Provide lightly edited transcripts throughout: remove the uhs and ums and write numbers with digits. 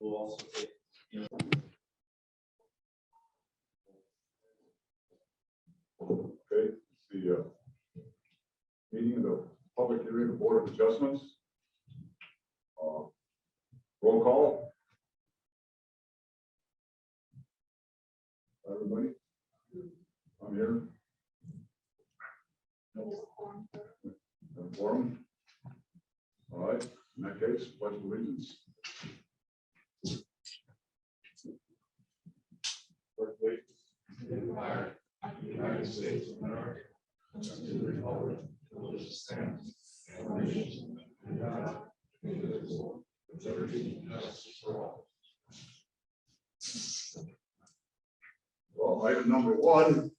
We'll also take, Okay, the meeting of the public hearing of the Board of Adjustments. Roll call. Everybody? I'm here. Forum. All right, in that case, pledge of allegiance. First, please. United States of America, and to the republic for which it stands, one nation, under God, indivisible, with liberty and justice for all. Well, item number one.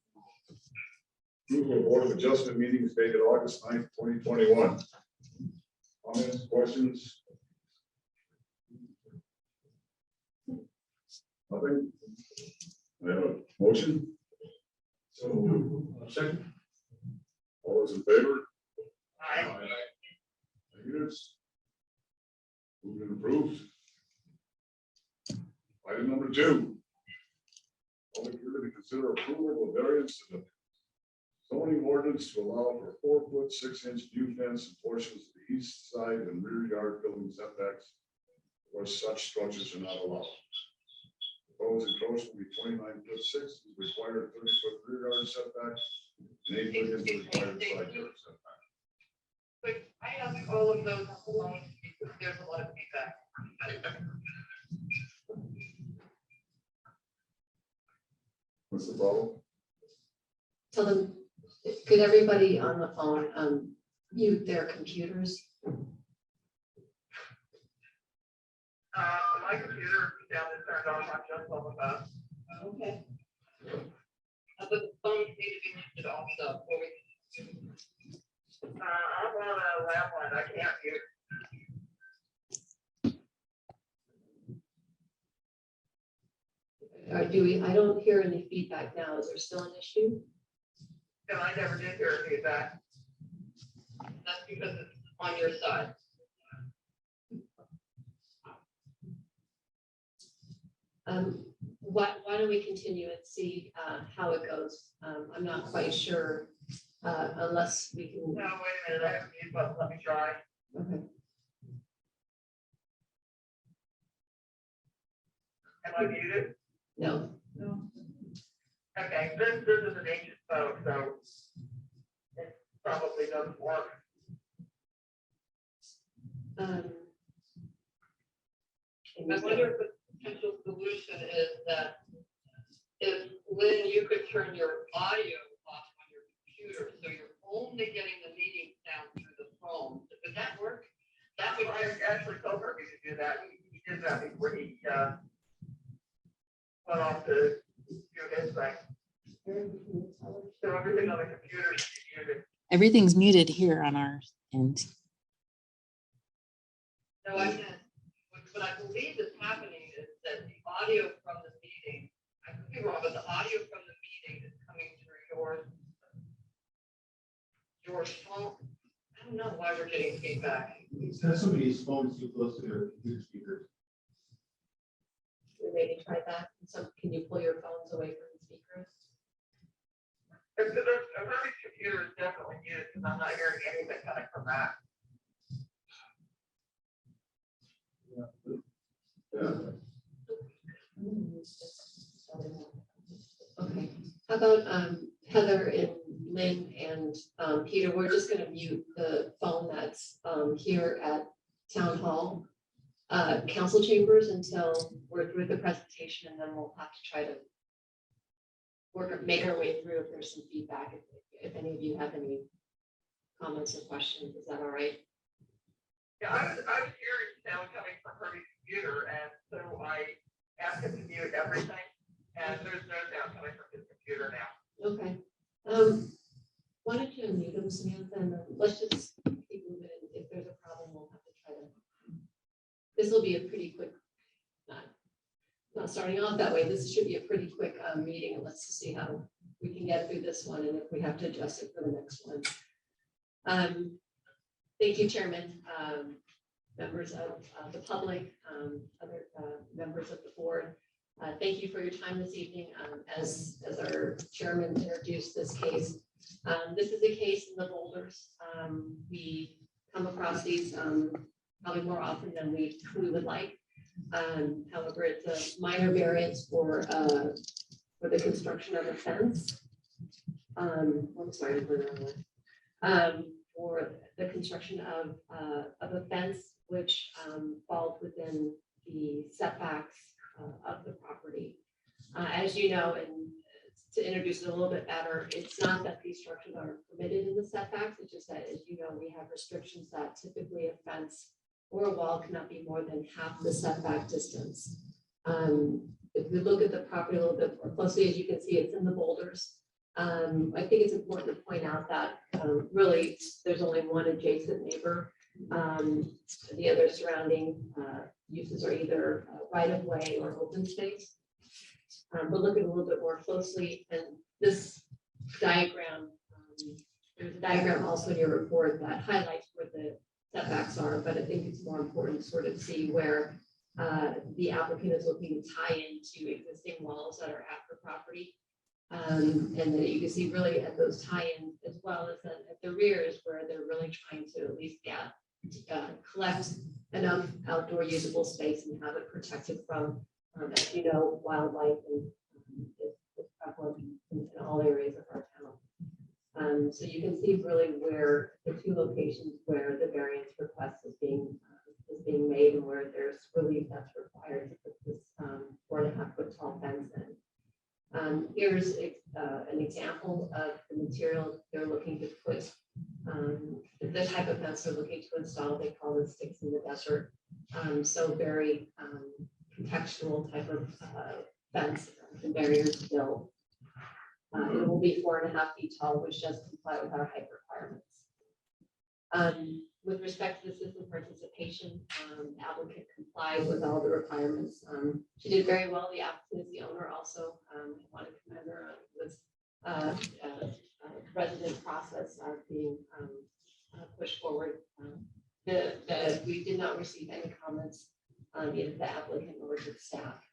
Approval of Board of Adjustment meetings dated August 9th, 2021. Comments, questions? Nothing? I have a motion. So, second. All those in favor? Aye. Negatives? Moved and approved. Item number two. Public hearing to consider approval of variance to the zoning ordinance to allow for 4-foot 6-inch view fence in portions of the east side and rear yard building setbacks where such structures are not allowed. Proposed encroachment will be 29'6" is required 30-foot rear yard setback and 8 foot is the required side yard setback. But I have all of those alone because there's a lot of feedback. What's the problem? Tell them, could everybody on the phone mute their computers? My computer down is turned on, I'm just on the phone. Okay. But the phones need to be muted also. I'm on a landline, I can't mute. Or do we, I don't hear any feedback now. Is there still an issue? And I never did hear feedback. That's because it's on your side. Why don't we continue and see how it goes? I'm not quite sure unless we can. No, wait a minute, I have a mute button, let me try. Okay. Am I muted? No. Okay, this is an ancient phone, so it probably doesn't work. Um, I wonder if the potential solution is that if, Lynn, you could turn your audio off on your computer, so you're only getting the meeting sound through the phone. Would that work? That's what I actually told Herbie to do that. He did that before he went off to do his thing. So everything on the computer should be muted. Everything's muted here on our end. No, I can't. What I believe is happening is that the audio from the meeting, I could be wrong, but the audio from the meeting is coming through your phone. I don't know why we're getting feedback. Somebody's phone is too close to their computer speakers. we maybe try that. So can you pull your phones away from the speakers? Herbie's computer is definitely muted because I'm not hearing anything coming from that. Okay, how about Heather and Lynn and Peter, we're just gonna mute the phone that's here at Town Hall, council chambers until we're through the presentation, and then we'll have to try to make our way through if there's some feedback, if any of you have any comments or questions. Is that all right? Yeah, I was hearing sound coming from Herbie's computer, and so I asked him to mute everything, and there's no sound coming from his computer now. Okay. Why don't you unmute them, Samantha, and then let's just keep moving. If there's a problem, we'll have to try to. This will be a pretty quick, not starting off that way. This should be a pretty quick meeting, and let's see how we can get through this one, and if we have to adjust it for the next one. Thank you, Chairman. members of the public, other members of the board. Thank you for your time this evening. As our chairman introduced this case, this is a case in the Boulders. We come across these probably more often than we would like. However, it's a minor variance for the construction of a fence. I'm sorry, for the construction of a fence which falls within the setbacks of the property. As you know, and to introduce it a little bit better, it's not that these structures are permitted in the setbacks, it's just that, as you know, we have restrictions that typically a fence or a wall cannot be more than half the setback distance. If we look at the property a little bit more closely, as you can see, it's in the Boulders. I think it's important to point out that really there's only one adjacent neighbor. The other surrounding uses are either right of way or open space. But looking a little bit more closely, and this diagram, there's a diagram also in your report that highlights where the setbacks are, but I think it's more important to sort of see where the applicant is looking to tie into existing walls that are at the property. And then you can see really at those tie-ins, as well as then at the rear is where they're really trying to at least collect enough outdoor usable space and have it protected from, as you know, wildlife and it's prevalent in all areas of our town. So you can see really where the two locations where the variance request is being made and where there's relief that's required to put this 4.5 foot tall fence in. Here's an example of the material they're looking to put, the type of fence they're looking to install. They call it sticks in the desert. So very contextual type of fence and barrier to build. It will be 4.5 feet tall, which does comply with our height requirements. With respect to the citizen participation, the applicant complied with all the requirements. She did very well. The applicant is the owner also. I want to commend her on this resident process being pushed forward. We did not receive any comments on either the applicant or the staff.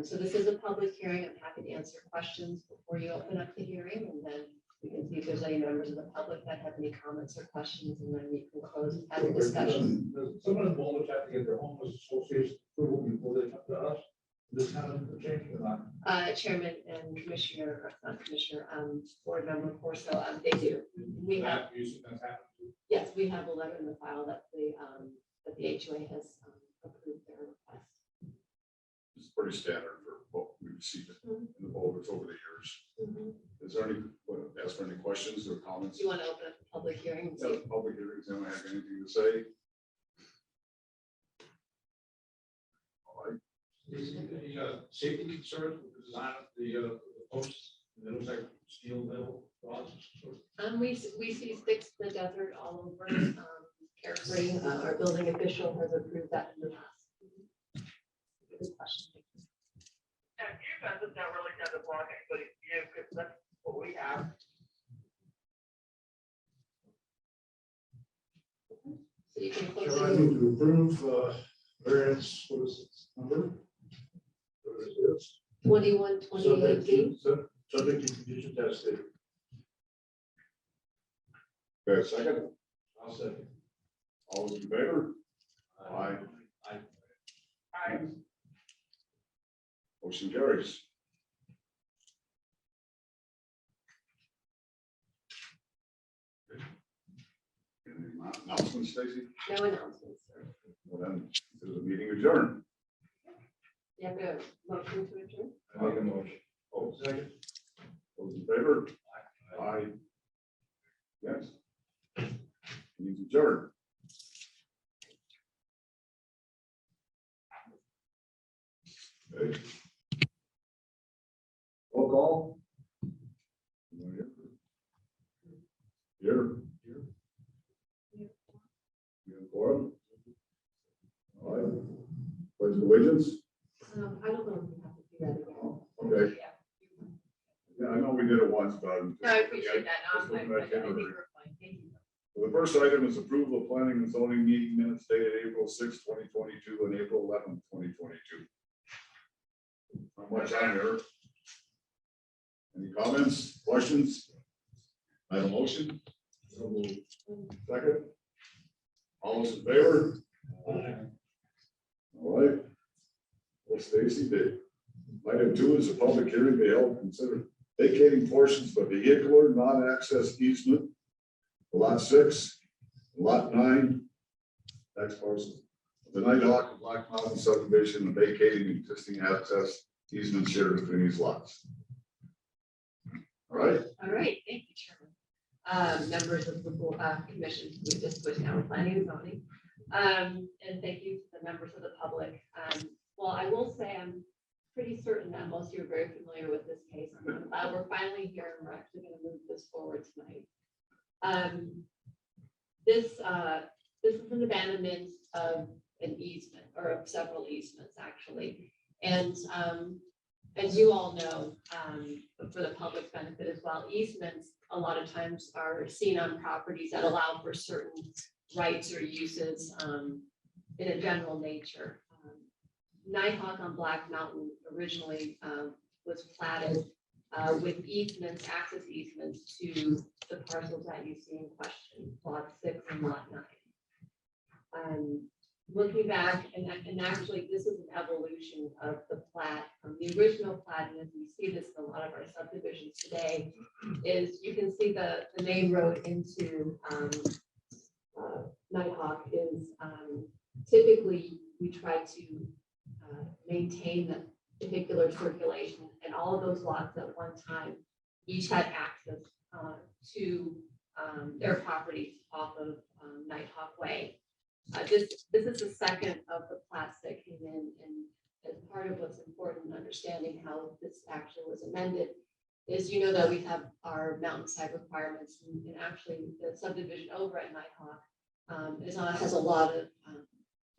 So this is a public hearing. I'm happy to answer questions before you open up the hearing, and then we can see if there's any members of the public that have any comments or questions, and then we can close and have a discussion. Does someone in Boulders have to get their homeless association approval before they come to us? This kind of change or not? Chairman and Commissioner, or not Commissioner, Board Member Corso, they do. We have, yes, we have a letter in the file that the HOA has approved their request. It's pretty standard for what we've received in the Boulders over the years. Is there any, ask for any questions or comments? Do you want to open up the public hearing? And see? Public hearings, anyone have anything to say? All right. Is there any safety concerns with the design of the posts? It looks like steel metal rods. We see sticks in the desert all over. Carefree, our building official has approved that in the past. Good question. Yeah, you guys have never looked at the block anybody's view, because that's what we have. So you can close Sure, I it. move to approve variance, what is it, number? What is this? 21, 2018. Subject to conditions as stated. Okay, second, I'll second. all those in favor? Aye. Motion carries. Any announcements, Stacy? No announcements, sir. Well, then, is the meeting adjourned? You have a motion to adjourn? I make a motion. Oh, Second. those in favor? Aye. Yes. Meeting's adjourned. Okay. Roll call. Here. You have quorum? All right. Pledge of allegiance? I don't know if we have to do that again. Okay. Yeah. Yeah, I know we did it once, but. No, I appreciate that. Just looking at I think calendar. we're fine. Thank you. The first item is approval of planning and zoning meeting minutes dated April 6, 2022 and April 11, 2022. Not much on here. Any comments, questions? I have a motion. So moved. Second. All those in favor? All right. Well, Stacy, item 2 is a public hearing they held consider vacating portions of vehicular non-access easement. Lot 6, lot 9, tax parcel. The Nighthawk and Black Mountain subdivision and vacating existing access easement shared between these lots. All right. All right, thank you, Chairman. Members of the commission, we just switched now with planning and zoning. And thank you to the members of the public. Well, I will say I'm pretty certain that most of you are very familiar with this case. I'm glad we're finally here and we're actually going to move this forward tonight. This is an abandonment of an easement or of several easements actually. And as you all know, but for the public benefit as well, easements a lot of times are seen on properties that allow for certain rights or uses in a general nature. Nighthawk on Black Mountain originally was platted with easements, access easements to the parcels that you see in question, lot 6 and lot 9. Looking back, and actually this is an evolution of the plat from the original plat, and as we see this in a lot of our subdivisions today, is you can see the main road into Nighthawk is typically we try to maintain the vehicular circulation, and all of those lots at one time each had access to their properties off of Nighthawk Way. This is the second of the plats that came in, and as part of what's important in understanding how this actually was amended is you know that we have our mountainside requirements, and actually the subdivision over at Nighthawk has a lot of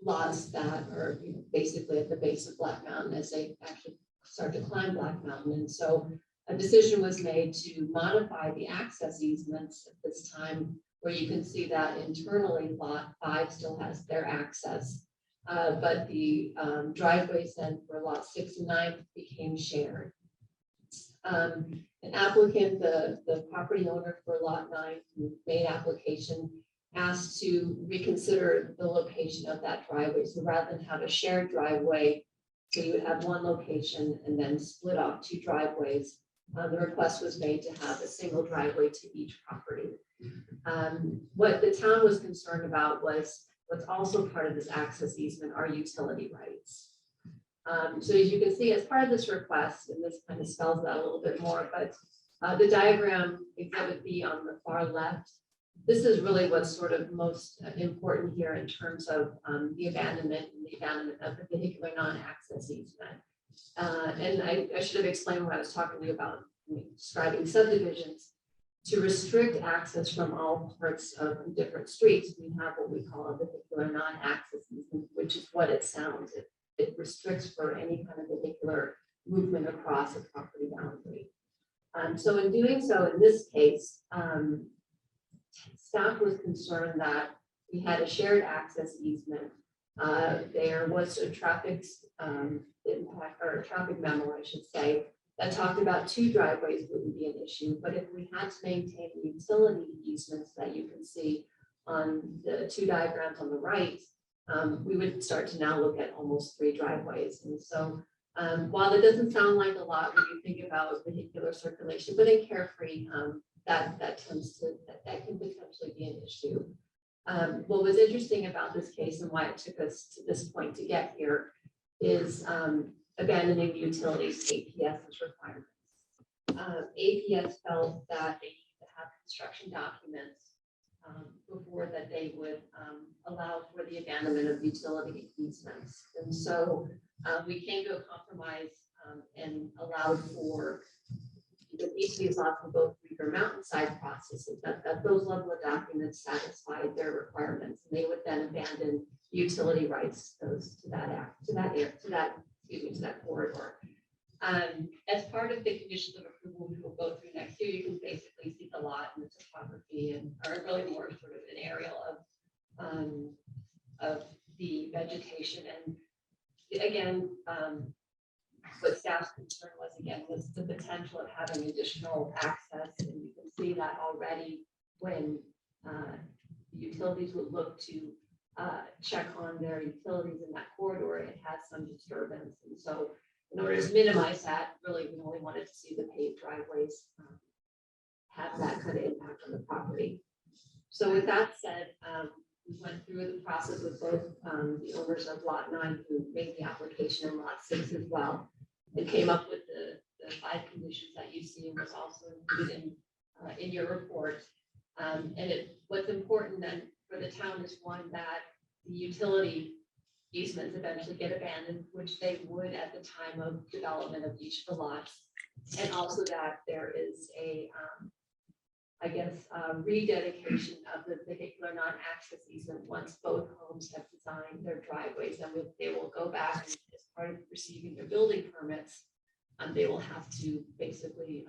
lots that are basically at the base of Black Mountain as they actually start to climb Black Mountain. And so a decision was made to modify the access easements at this time, where you can see that internally lot 5 still has their access, but the driveways then for lot 6 and 9 became shared. An applicant, the property owner for lot 9 who made application, asked to reconsider the location of that driveway. So rather than have a shared driveway, so you would have one location and then split off 2 driveways, the request was made to have a single driveway to each property. What the town was concerned about was what's also part of this access easement are utility rights. So as you can see, as part of this request, and this kind of spells that a little bit more, but the diagram exhibit B on the far left, this is really what's sort of most important here in terms of the abandonment and the abandonment of the vehicular non-access easement. And I should have explained what I was talking to you about describing subdivisions. To restrict access from all parts of different streets, we have what we call a vehicular non-access easement, which is what it sounds. It restricts for any kind of vehicular movement across a property boundary. So in doing so, in this case, staff was concerned that we had a shared access easement. There was a traffic impact or a traffic memo, I should say, that talked about 2 driveways wouldn't be an issue, but if we had to maintain the utility easements that you can see on the 2 diagrams on the right, we would start to now look at almost 3 driveways. And so while it doesn't sound like a lot when you think about vehicular circulation, but in Carefree, that can potentially be an issue. What was interesting about this case and why it took us to this point to get here is abandoning the utilities APS's requirements. APS felt that they need to have construction documents before that they would allow for the abandonment of utility easements. And so we came to a compromise and allowed for that each of these lots will go through your mountainside processes, that those level of documents satisfied their requirements, and they would then abandon utility rights to that corridor. As part of the conditions of approval, we will go through next year. You can basically see the lot and the topography, and are really more sort of an aerial of the vegetation. And again, what staff's concern was the potential of having additional access. And you can see that already when utilities would look to check on their utilities in that corridor, it has some disturbance. And so in order to minimize that, really, we only wanted to see the paved driveways have that kind of impact on the property. So with that said, we went through the process with both the owners of Lot 9 who made the application and Lot 6 as well, and came up with the 5 conditions that you see and was also included in your report. What's important then for the town is one, that the utility easements eventually get abandoned, which they would at the time of development of each of the lots. And also that there is a, rededication of the vehicular non-access easement once both homes have designed their driveways. And they will go back and as part of receiving their building permits, they will have to basically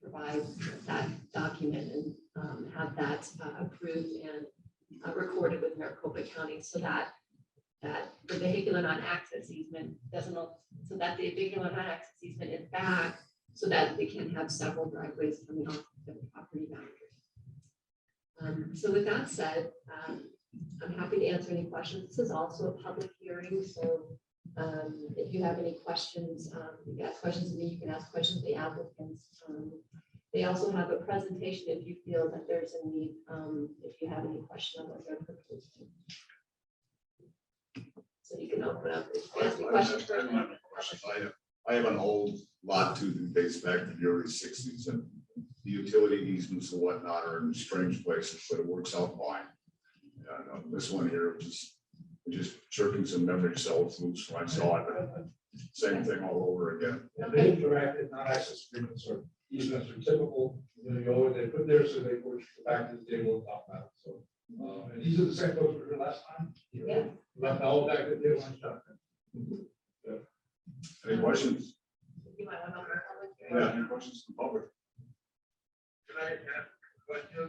provide that document and have that approved and recorded with Maricopa County, so that the vehicular non-access easement so that the vehicular non-access easement is back, so that they can have several driveways coming off the property boundary. So with that said, I'm happy to answer any questions. This is also a public hearing, so if you have any questions, you can ask questions of me, you can ask questions of the applicants. They also have a presentation if you feel that there's a need, if you have any question on what they're proposing. So you can open up. If you ask me questions. I have an old Lot 2 that dates back to the early 60s, and the utility easements and whatnot are in strange places, but it works out fine. This one here, just jerking some memory cells loose when I saw it. Same thing all over again. And the interactive non-access agreements or easements are typical, they put there so they push back to the table and talk about it. So, and these are the same folks we were last time. Yeah. Left all back to the table and stuff. Any questions? You might want to open a public hearing. Yeah, any questions from the public? Can I ask a question?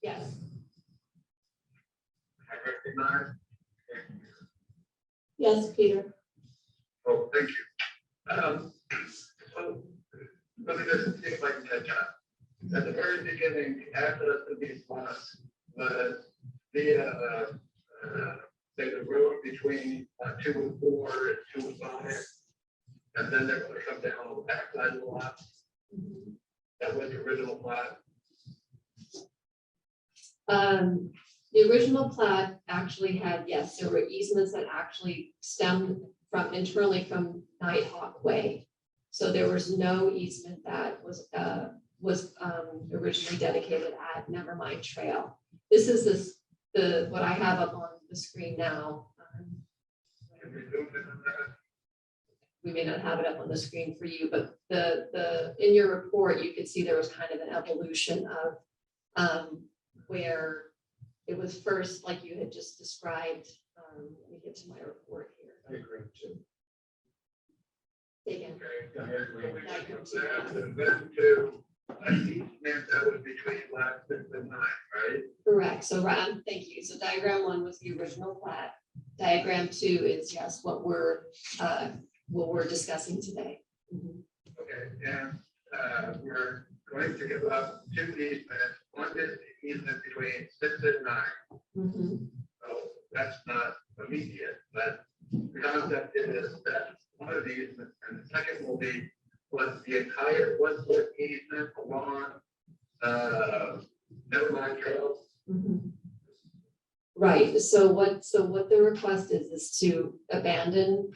Yes. I recognize. Yes, Peter. Oh, thank you. So let me just see if I can catch up. At the very beginning, after these lots, there's a road between 2 and 4 and 2 and 5. And then they're going to come down on the backside of the lot. That was the original plot. The original plat actually had, yes, there were easements that actually stemmed from internally from Nighthawk Way. So there was no easement that was originally dedicated at Nevermind Trail. This is what I have up on the screen now. We may not have it up on the screen for you, but in your report, you could see there was kind of an evolution of where it was first, like you had just described. Let me get to my report here. Diagram 2. Say again. And then to an easement that was between lot 6 and 9, right? Correct. So thank you. So diagram 1 was the original plat. Diagram 2 is, yes, what we're discussing today. Mhm. Okay, and we're going to give up 2 easements. One is the easement between 6 and 9. Mhm. So that's not immediate, but the concept is that one of these, and the second will be the entire 1-foot easement along Nevermind Trail. Mhm. Right. So what the request is to abandon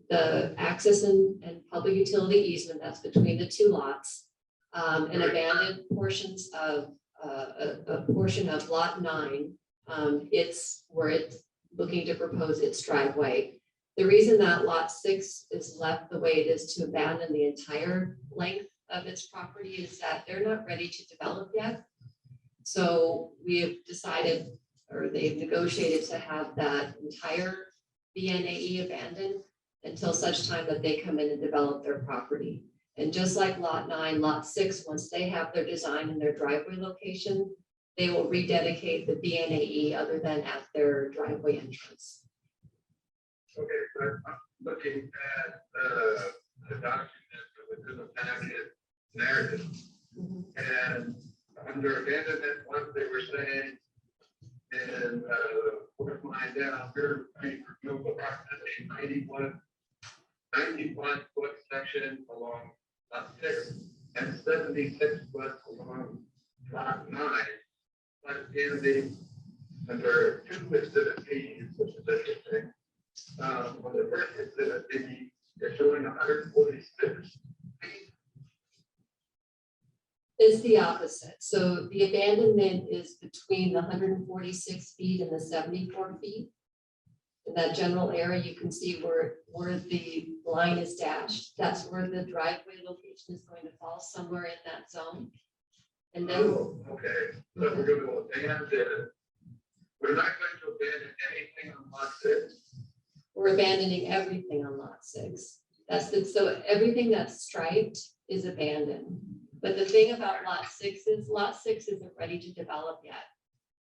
the access and public utility easement that's between the 2 lots, and abandon portions of a portion of lot 9. It's where it's looking to propose its driveway. The reason that lot 6 is left the way it is to abandon the entire length of its property is that they're not ready to develop yet. So we have decided, or they've negotiated to have that entire BNAE abandoned until such time that they come in and develop their property. And just like lot 9, lot 6, once they have their design and their driveway location, they will rededicate the BNAE other than at their driveway entrance. Okay, but I'm looking at the document that was in the packet narrative. And under abandonment, what they were saying, and fourth line down, here, we remove approximately 91 foot section along lot 6 and 76 foot along lot 9. But in the, under 2 exhibit B, which is interesting, on the first exhibit B, they're showing 146 feet. It's the opposite. So the abandonment is between the 146 feet and the 74 feet. In that general area, you can see where the line is dashed. That's where the driveway location is going to fall, somewhere in that zone. And then, Oh, okay, so we're going to abandon, we're not going to abandon anything on lot 6. we're abandoning everything on lot 6. So everything that's striped is abandoned. But the thing about lot 6 isn't ready to develop yet.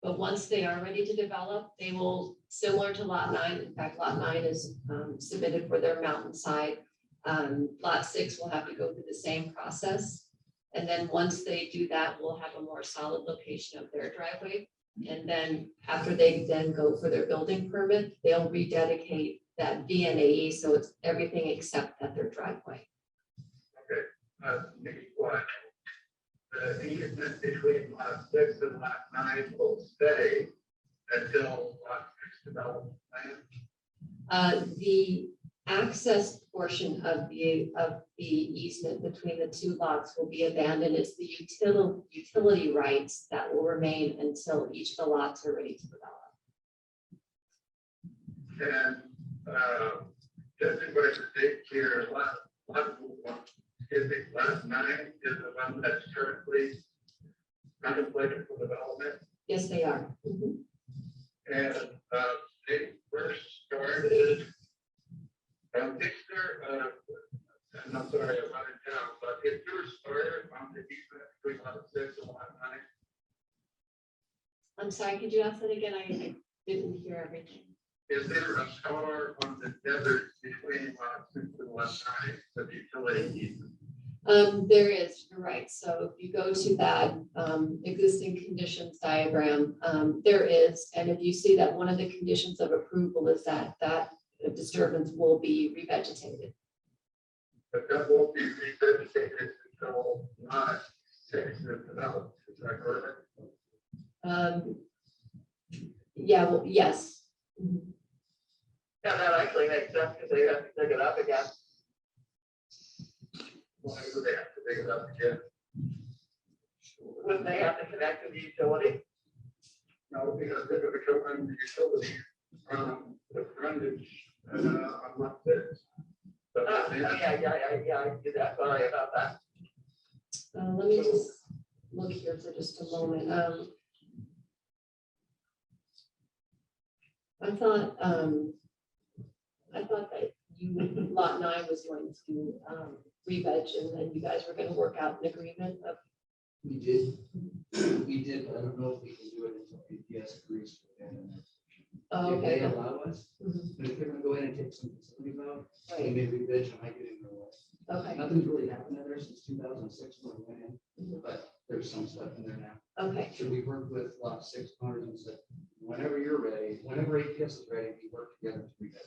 But once they are ready to develop, they will, similar to lot 9, in fact, lot 9 is submitted for their mountainside. Lot 6 will have to go through the same process. And then once they do that, we'll have a more solid location of their driveway. And then after they then go for their building permit, they'll rededicate that BNAE, so it's everything except at their driveway. Maybe what? The easement between lot 6 and lot 9 will stay until lot 6 develops land. The access portion of the easement between the two lots will be abandoned. It's the utility rights that will remain until each of the lots are ready to develop. And judging by the date here, lot 9 is the one that's currently contemplated for development. Yes, they are. Mhm. And they first started Dixter, and I'm sorry, I'm out of town, but it first started on the easement between lot 6 and lot 9. I'm sorry, could you ask that again? I didn't hear everything. Is there a star on the desert between lot 6 and lot 9, the utility easement? There is, you're right. So if you go to that existing conditions diagram, there is, and if you see that one of the conditions of approval is that disturbance will be revegetated. But that won't be revegetated until lot 6 is developed, is that correct? Yeah, well, yes. Mhm. Yeah, that actually makes sense because they have to dig it up again. Why do they have to dig it up again? Wouldn't they have to connect to the utility? No, because they're gonna come on the utility from the frontage, on lot 6. But Yeah, I did that. Sorry about that. Let me just look here for just a moment. I thought that lot 9 was going to re-veg and then you guys were going to work out an agreement of. We did, but I don't know if we can do it until APS agrees to abandon it. Oh, If they okay. allow us, Mhm. but if they're gonna go in and take some facilities out, they Right, may re-veg and I get in their way. okay, Nothing's really happened there since 2006 when we went in, Mhm. but there's some stuff in there now. okay, Should we work with lot 6 owners and say, whenever you're ready, whenever APS is ready, we work together to re-veg.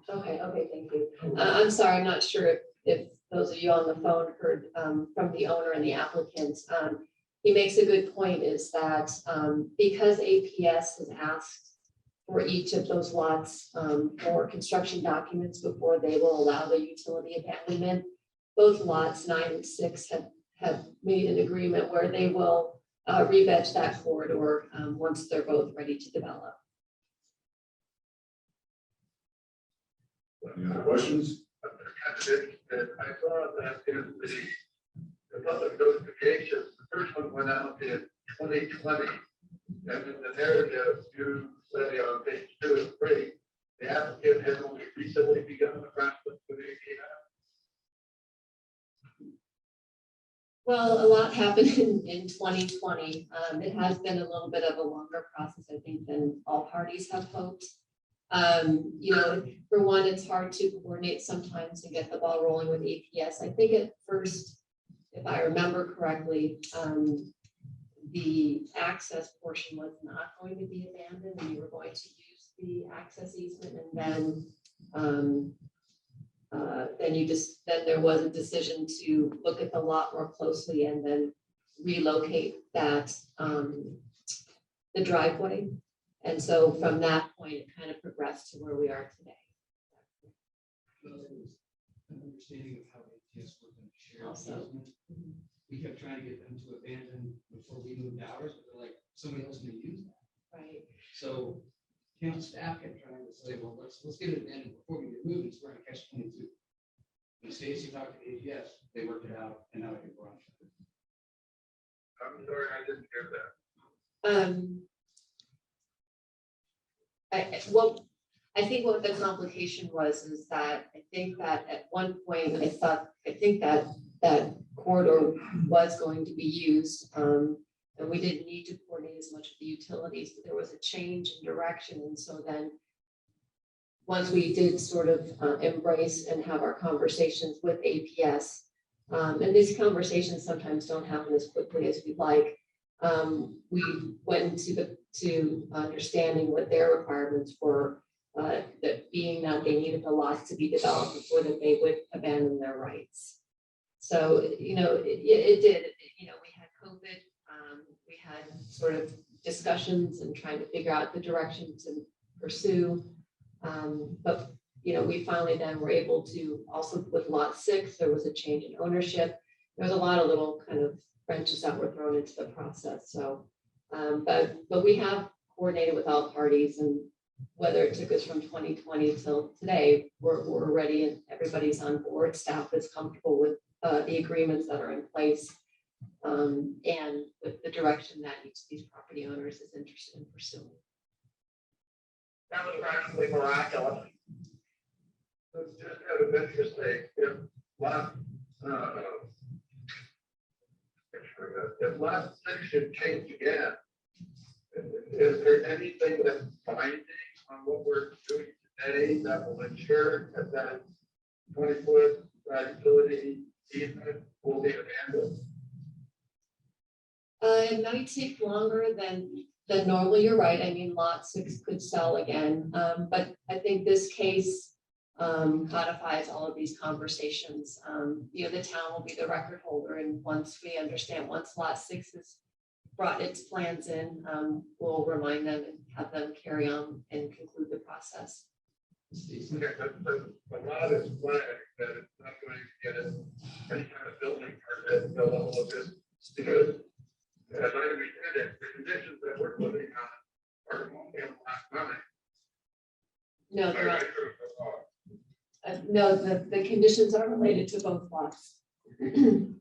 okay, thank you. I'm sorry, I'm not sure if those of you on the phone heard from the owner and the applicant. He makes a good point is that because APS has asked for each of those lots for construction documents before they will allow the utility abandonment, both lots 9 and 6 have made an agreement where they will re-veg that corridor once they're both ready to develop. Any other questions? I saw that in the public notifications, the first one went out in 2020. And in the narrative, you say on page 2 and 3, the applicant has only recently begun the process with APS. Well, a lot happened in 2020. It has been a little bit of a longer process, I think, than all parties have hoped. You know, for one, it's hard to coordinate sometimes and get the ball rolling with APS. I think at first, if I remember correctly, the access portion was not going to be abandoned, and you were going to use the access easement, and then then there was a decision to look at the lot more closely and then relocate that, the driveway. And so from that point, it kind of progressed to where we are today. An understanding of how ATS worked in shared Also. easement. We kept trying to get them to abandon before we moved ours, but they're like, somebody else may use that. Right. So town staff kept trying to say, well, let's get it abandoned before we get moved, it's we're gonna catch 22. When Stacy talked to APS, they worked it out, and now I can go on. I'm sorry, I didn't hear that. I think what the complication was is that I think that at one point, I think that that corridor was going to be used. And we didn't need to coordinate as much with the utilities, but there was a change in direction. And so then once we did sort of embrace and have our conversations with APS, and these conversations sometimes don't happen as quickly as we'd like, we went to understanding what their requirements were, that being that they needed the lots to be developed before that they would abandon their rights. So, you know, it did, you know, we had COVID, we had sort of discussions and trying to figure out the direction to pursue. But, you know, we finally then were able to also with lot 6, there was a change in ownership. There was a lot of little kind of wrenches that were thrown into the process. So, but we have coordinated with all parties, and whether it took us from 2020 till today, we're ready and everybody's on board. Staff is comfortable with the agreements that are in place, and with the direction that each of these property owners is interested in pursuing. That was practically miraculous. It's just kind of interesting, if lot 6 should change again, is there anything that's binding on what we're doing today that will ensure that 20-foot utility easement will be abandoned? It might take longer than normal. You're right. I mean, lot 6 could sell again. But I think this case codifies all of these conversations. You know, the town will be the record holder. And once we understand, once lot 6 has brought its plans in, we'll remind them and have them carry on and conclude the process. Okay, but a lot is flagged that it's not going to get any kind of building permit at the level of this, because as I understand it, the conditions that we're putting on are only on lot 9. No, Am I right or wrong? no, the conditions are related to both lots. The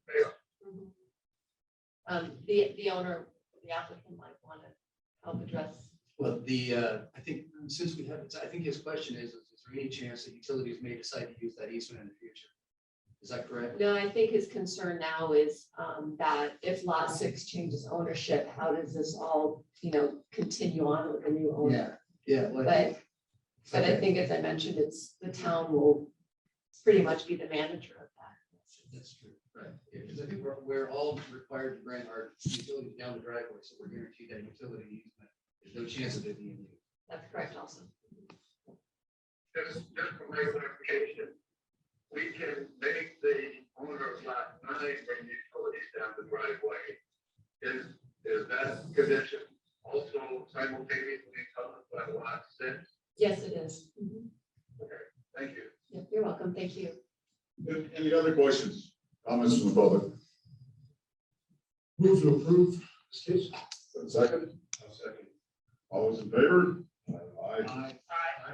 owner, the applicant might want to help address. Well, I think since we have, I think his question is there any chance that utilities may decide to use that easement in the future? Is that correct? No, I think his concern now is that if lot 6 changes ownership, how does this all, you know, continue on with the new owner? Yeah. But I think, as I mentioned, it's the town will pretty much be the manager of that. That's true, right? Because I think we're all required to grant our utilities down the driveway, so we're guaranteed that utility easement. There's no chance of it being used. That's correct also. Just for my clarification, we can make the owner of lot 9 bring utilities down the driveway. Is that condition also simultaneously covered by lot 6? Yes, it is. Thank you. Yep, you're welcome. Thank you. Any other questions, comments from the public? Move to approve this case. Second? I'll second. All those in favor? Aye.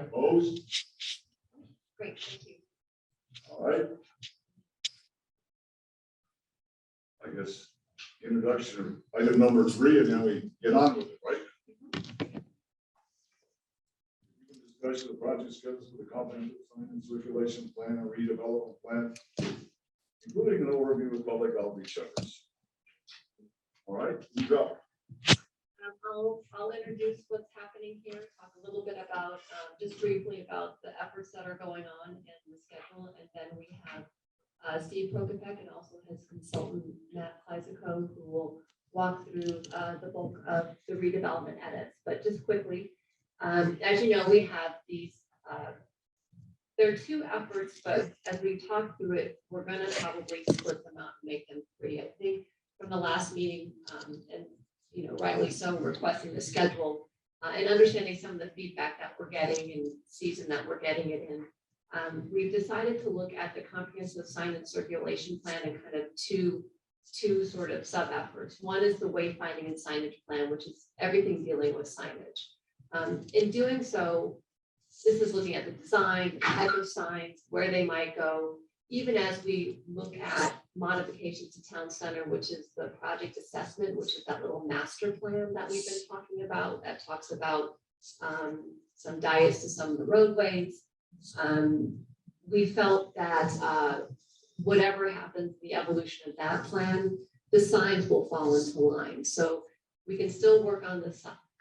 Opposed? Great, thank you. All right. I guess introduction of item number 3, and then we get on with it, right? Discussion of project schedules for the comprehensive plan and circulation plan and redevelopment plan, including an overview of public outreach efforts. All right, you go. I'll introduce what's happening here, talk a little bit about, just briefly about the efforts that are going on and the schedule, and then we have Steve Prokopek and also his consultant, Matt Kleisico, who will walk through the bulk of the redevelopment edits. But just quickly, as you know, we have these, there are two efforts, but as we talk through it, we're gonna probably split them out and make them three. I think from the last meeting, and you know, rightly so, requesting the schedule and understanding some of the feedback that we're getting and season that we're getting it in. We've decided to look at the comprehensive sign and circulation plan and kind of two sort of sub efforts. One is the wayfinding and signage plan, which is everything dealing with signage. In doing so, this is looking at the design, the type of signs, where they might go, even as we look at modifications to town center, which is the project assessment, which is that little master plan that we've been talking about, that talks about some diets to some of the roadways. We felt that whatever happens, the evolution of that plan, the signs will fall into line. So we can still work on the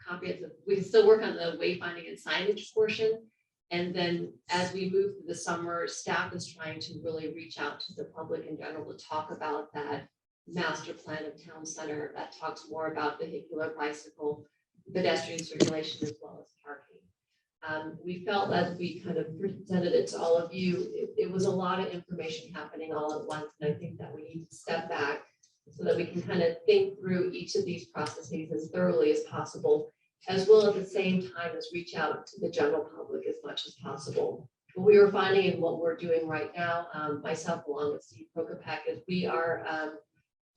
comprehensive, we can still work on the wayfinding and signage portion. And then as we move through the summer, staff is trying to really reach out to the public in general to talk about that master plan of town center that talks more about vehicular, bicycle, pedestrian circulation, as well as parking. We felt as we kind of presented it to all of you, it was a lot of information happening all at once. And I think that we need to step back so that we can kind of think through each of these processes as thoroughly as possible, as well at the same time as reach out to the general public as much as possible. What we were finding and what we're doing right now, myself along with Steve Prokopek, is we are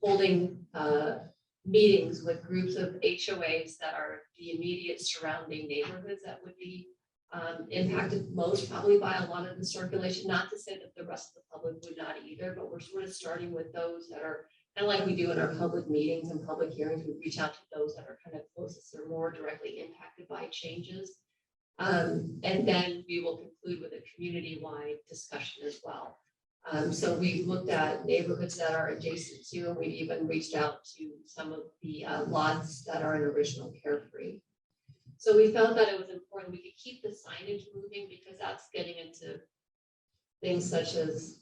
holding meetings with groups of HOAs that are the immediate surrounding neighborhoods that would be impacted most probably by a lot of the circulation. Not to say that the rest of the public would not either, but we're sort of starting with those that are kind of like we do in our public meetings and public hearings. We reach out to those that are kind of closest or more directly impacted by changes. And then we will conclude with a community-wide discussion as well. So we looked at neighborhoods that are adjacent to, and we even reached out to some of the lots that are in original Carefree. So we felt that it was important we could keep the signage moving, because that's getting into things such as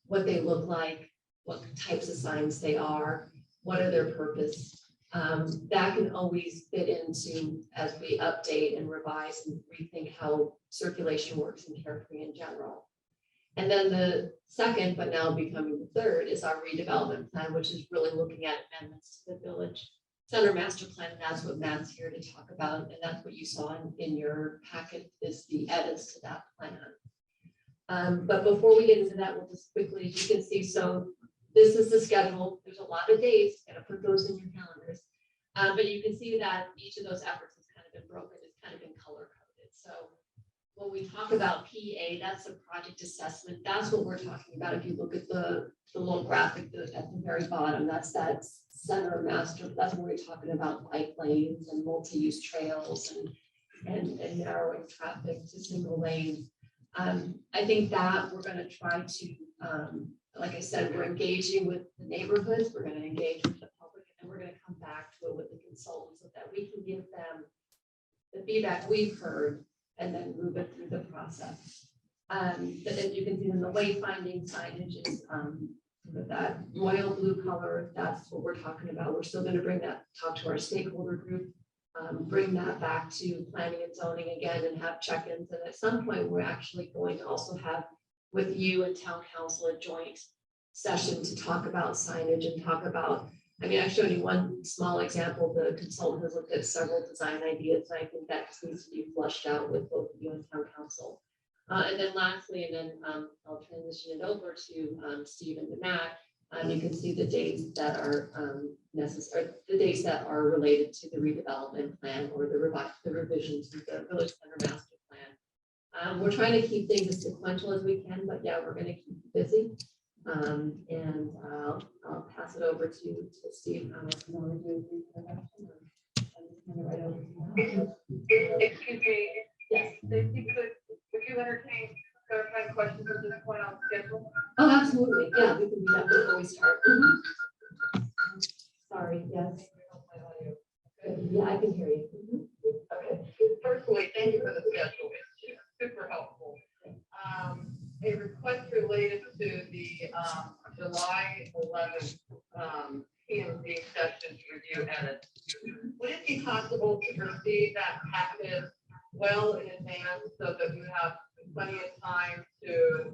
what they look like, what types of signs they are, what are their purpose. That can always fit into as we update and revise and rethink how circulation works in Carefree in general. And then the second, but now becoming the third, is our redevelopment plan, which is really looking at amendments to the village center master plan. And that's what Matt's here to talk about. And that's what you saw in your packet, is the edits to that plan. But before we get into that, we'll just quickly, as you can see, so this is the schedule. There's a lot of days, gotta put those in your calendars. But you can see that each of those efforts has kind of been broken, it's kind of been color coded. So when we talk about PA, that's a project assessment. That's what we're talking about. If you look at the little graphic at the very bottom, that's that center master. That's when we're talking about bike lanes and multi-use trails and narrowing traffic to single lanes. I think that we're going to try to, like I said, we're engaging with the neighborhoods, we're going to engage with the public, and we're going to come back to it with the consultants so that we can give them the feedback we've heard and then move it through the process. But then you can see in the wayfinding signage is with that royal blue color. That's what we're talking about. We're still going to bring that, talk to our stakeholder group, bring that back to planning and zoning again and have check-ins. And at some point, we're actually going to also have with you and town council a joint session to talk about signage and talk about, I mean, I showed you one small example. The consultant has looked at several design ideas. And I think that just needs to be flushed out with both of you and town council. And then lastly, and then I'll transition it over to Steve and Matt. You can see the dates that are necessary, the dates that are related to the redevelopment plan or the revisions to the village center master plan. We're trying to keep things as sequential as we can, but yeah, we're going to keep you busy. And I'll pass it over to Steve. I don't know if you want to do a brief introduction or I'm just going to right over to you. Excuse me. Yes. If you could, would you entertain clarifying questions at this point on schedule? Oh, absolutely. Yeah, we can do that before we start. Sorry. sorry, yes. Good. Yeah, I can hear you. Mhm. Okay, firstly, thank you for the schedule, it's super helpful. A request related to the, July 11th, P&Z session to review edits. Would it be possible to receive that packet well in advance so that you have plenty of time to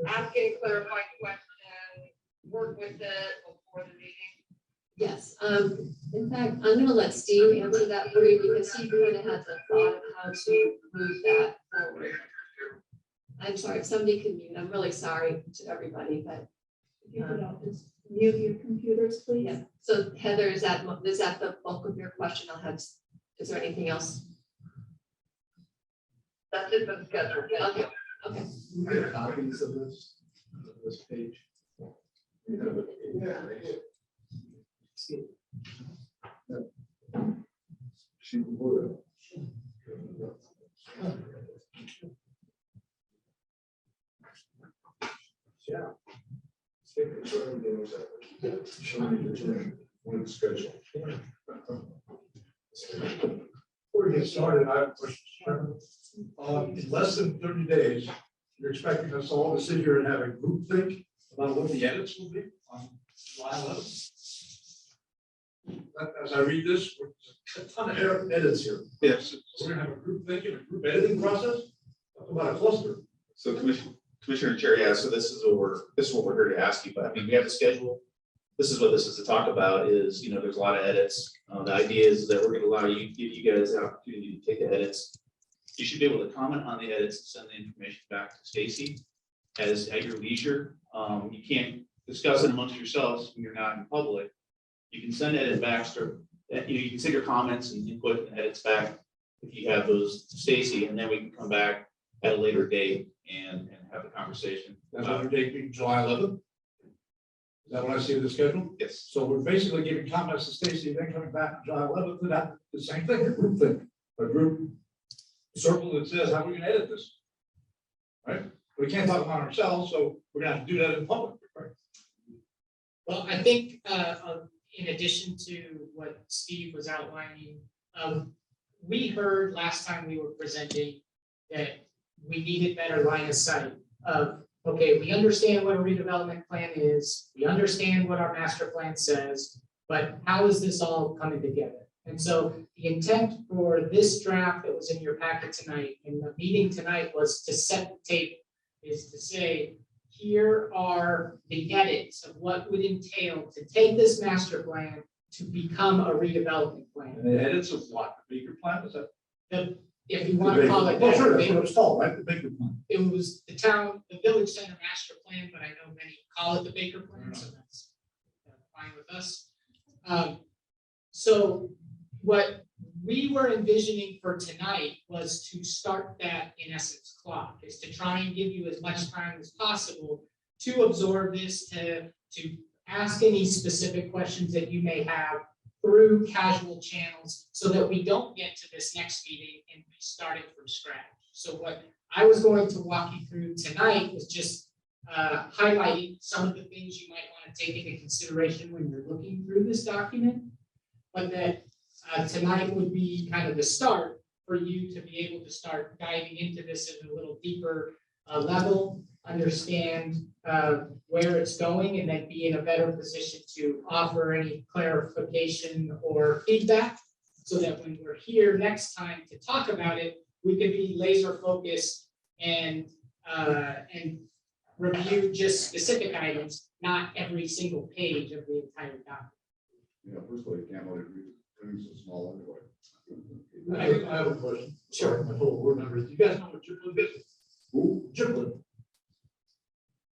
ask any clarifying questions, work with it before the meeting? Yes, in fact, I'm gonna let Steve answer that for you because he kind of has a thought of how to move that forward. I'm sorry, if somebody can mute, I'm really sorry to everybody, but. If you could all just mute your computers, please. Yeah, so Heather, is that the bulk of your question? Is there anything else? That's it for the schedule. Thank you. Okay, I have copies of this page. She would. Yeah. Show me the turn, when it's scheduled. Before we get started, I have a question. In less than 30 days, you're expecting us all to sit here and have a group think about what the edits will be on July 11th. As I read this, a ton of edits here. Yes. So we're gonna have a group thinking, a group editing process, talk about a cluster. So Commissioner Chair, yeah, so this is what we're here to ask you, but I mean, we have a schedule. This is what this is to talk about is, you know, there's a lot of edits. The idea is that we're gonna allow you, give you guys the opportunity to take the edits. You should be able to comment on the edits and send the information back to Stacy at your leisure. You can't discuss it amongst yourselves when you're not in public. You can send edit back, you can send your comments and input and edits back if you have those to Stacy, and then we can come back at a later date and have the conversation. That's what date being July 11th. Is that what I see in the schedule? Yes. So we're basically giving comments to Stacy, then coming back on July 11th, and that, the same thing, a group thing, a group circle that says, how are we gonna edit this? Right? We can't talk about ourselves, so we're gonna have to do that in public, right? Well, I think, in addition to what Steve was outlining, we heard last time we were presenting that we needed better line of sight of, okay, we understand what a redevelopment plan is, we understand what our master plan says, but how is this all coming together? And so the intent for this draft that was in your packet tonight and the meeting tonight was to set the table, is to say, here are the edits of what would entail to take this master plan to become a redevelopment plan. And the edits of what, the Baker plan, is that? If you want to call it Oh, that, sure, that's what it's called, right, the Baker plan. it was the village center master plan, but I know many call it the Baker plan, so that's fine with us. So what we were envisioning for tonight was to start that, in essence, clock, is to try and give you as much time as possible to absorb this, to ask any specific questions that you may have through casual channels, so that we don't get to this next meeting and be starting from scratch. So what I was going to walk you through tonight was just highlighting some of the things you might want to take into consideration when you're looking through this document, but that tonight would be kind of the start for you to be able to start diving into this at a little deeper level, understand where it's going, and then be in a better position to offer any clarification or feedback, so that when we're here next time to talk about it, we can be laser focused and review just specific items, not every single page of the entire document. Yeah, first of all, you can't really read things so small anyway. I have a question. Sure. My fellow board members, do you guys know what Giblet is? Who? Giblet.